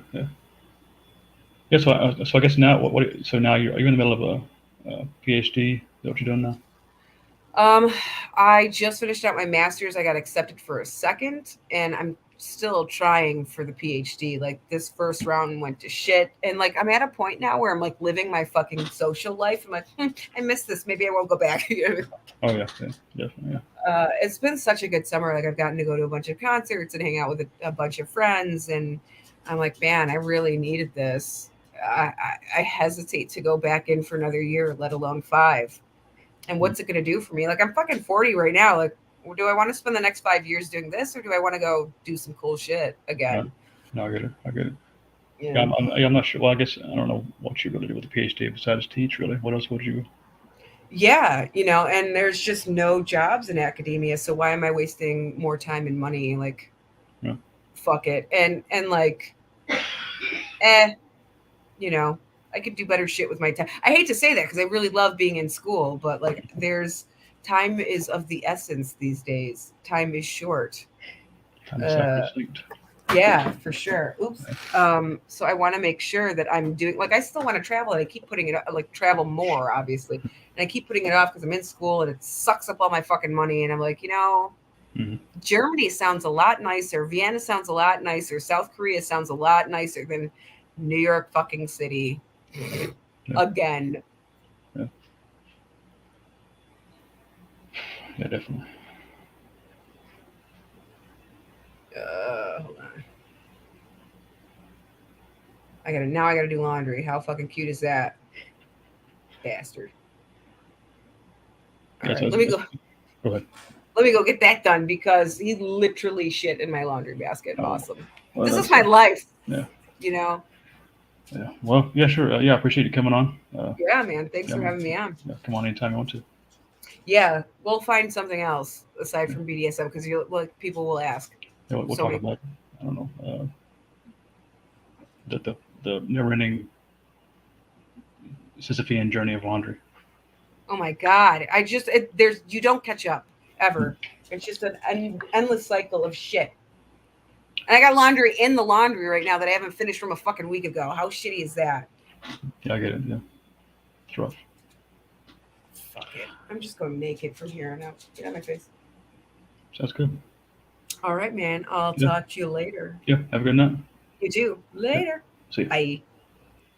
Yeah, so I guess now, so now are you in the middle of a PhD? Is that what you're doing now? I just finished out my master's. I got accepted for a second, and I'm still trying for the PhD. Like, this first round went to shit, and like I'm at a point now where I'm like living my fucking social life. I'm like, I miss this. Maybe I won't go back. Oh yeah, definitely. Yeah. It's been such a good summer. Like, I've gotten to go to a bunch of concerts and hang out with a bunch of friends, and I'm like, man, I really needed this. I hesitate to go back in for another year, let alone 5. And what's it going to do for me? Like, I'm fucking 40 right now. Like, do I want to spend the next 5 years doing this, or do I want to go do some cool shit again? No, I get it. Yeah. I'm not sure. Well, I guess I don't know what you really do with a PhD besides teach, really. What else would you? Yeah, and there's just no jobs in academia. So why am I wasting more time and money? Like, fuck it. And like, I could do better shit with my time. I hate to say that because I really love being in school, but like, time is of the essence these days. Time is short. Time is sacrosanct. Yeah, for sure. Oops. So I want to make sure that I'm doing, like, I still want to travel, and I keep putting it up, like, travel more, obviously. And I keep putting it off because I'm in school and it sucks up all my fucking money. And I'm like, Germany sounds a lot nicer. Vienna sounds a lot nicer. South Korea sounds a lot nicer than New York fucking City. Again. Yeah, definitely. Hold on. I gotta do laundry. How fucking cute is that? Bastard. All right, let me go. Go ahead. Let me go get that done because he literally shit in my laundry basket. Awesome. Well, this is my life. Yeah. Yeah. Well, yeah, sure. Yeah, I appreciate you coming on. Yeah, man. Thanks for man. having me on. Yeah, come on anytime you want to. Yeah, we'll find something else aside Yeah. from BDSM because you like people will ask. Yeah, we'll So talk many- about, I don't know, the never-ending Sisyphean journey of laundry. Oh my god! There's you don't catch up ever. It's just an endless cycle of shit. And I got laundry in the laundry right now that I haven't finished from a fucking week ago. How shitty is that? Yeah, I get it. Yeah, it's rough. Fuck it. I'm just going naked from here on out. Get out my face. Sounds good. All right, man. I'll Yeah. talk to you later. Yeah, have a good night. You too. Later. See you. Bye.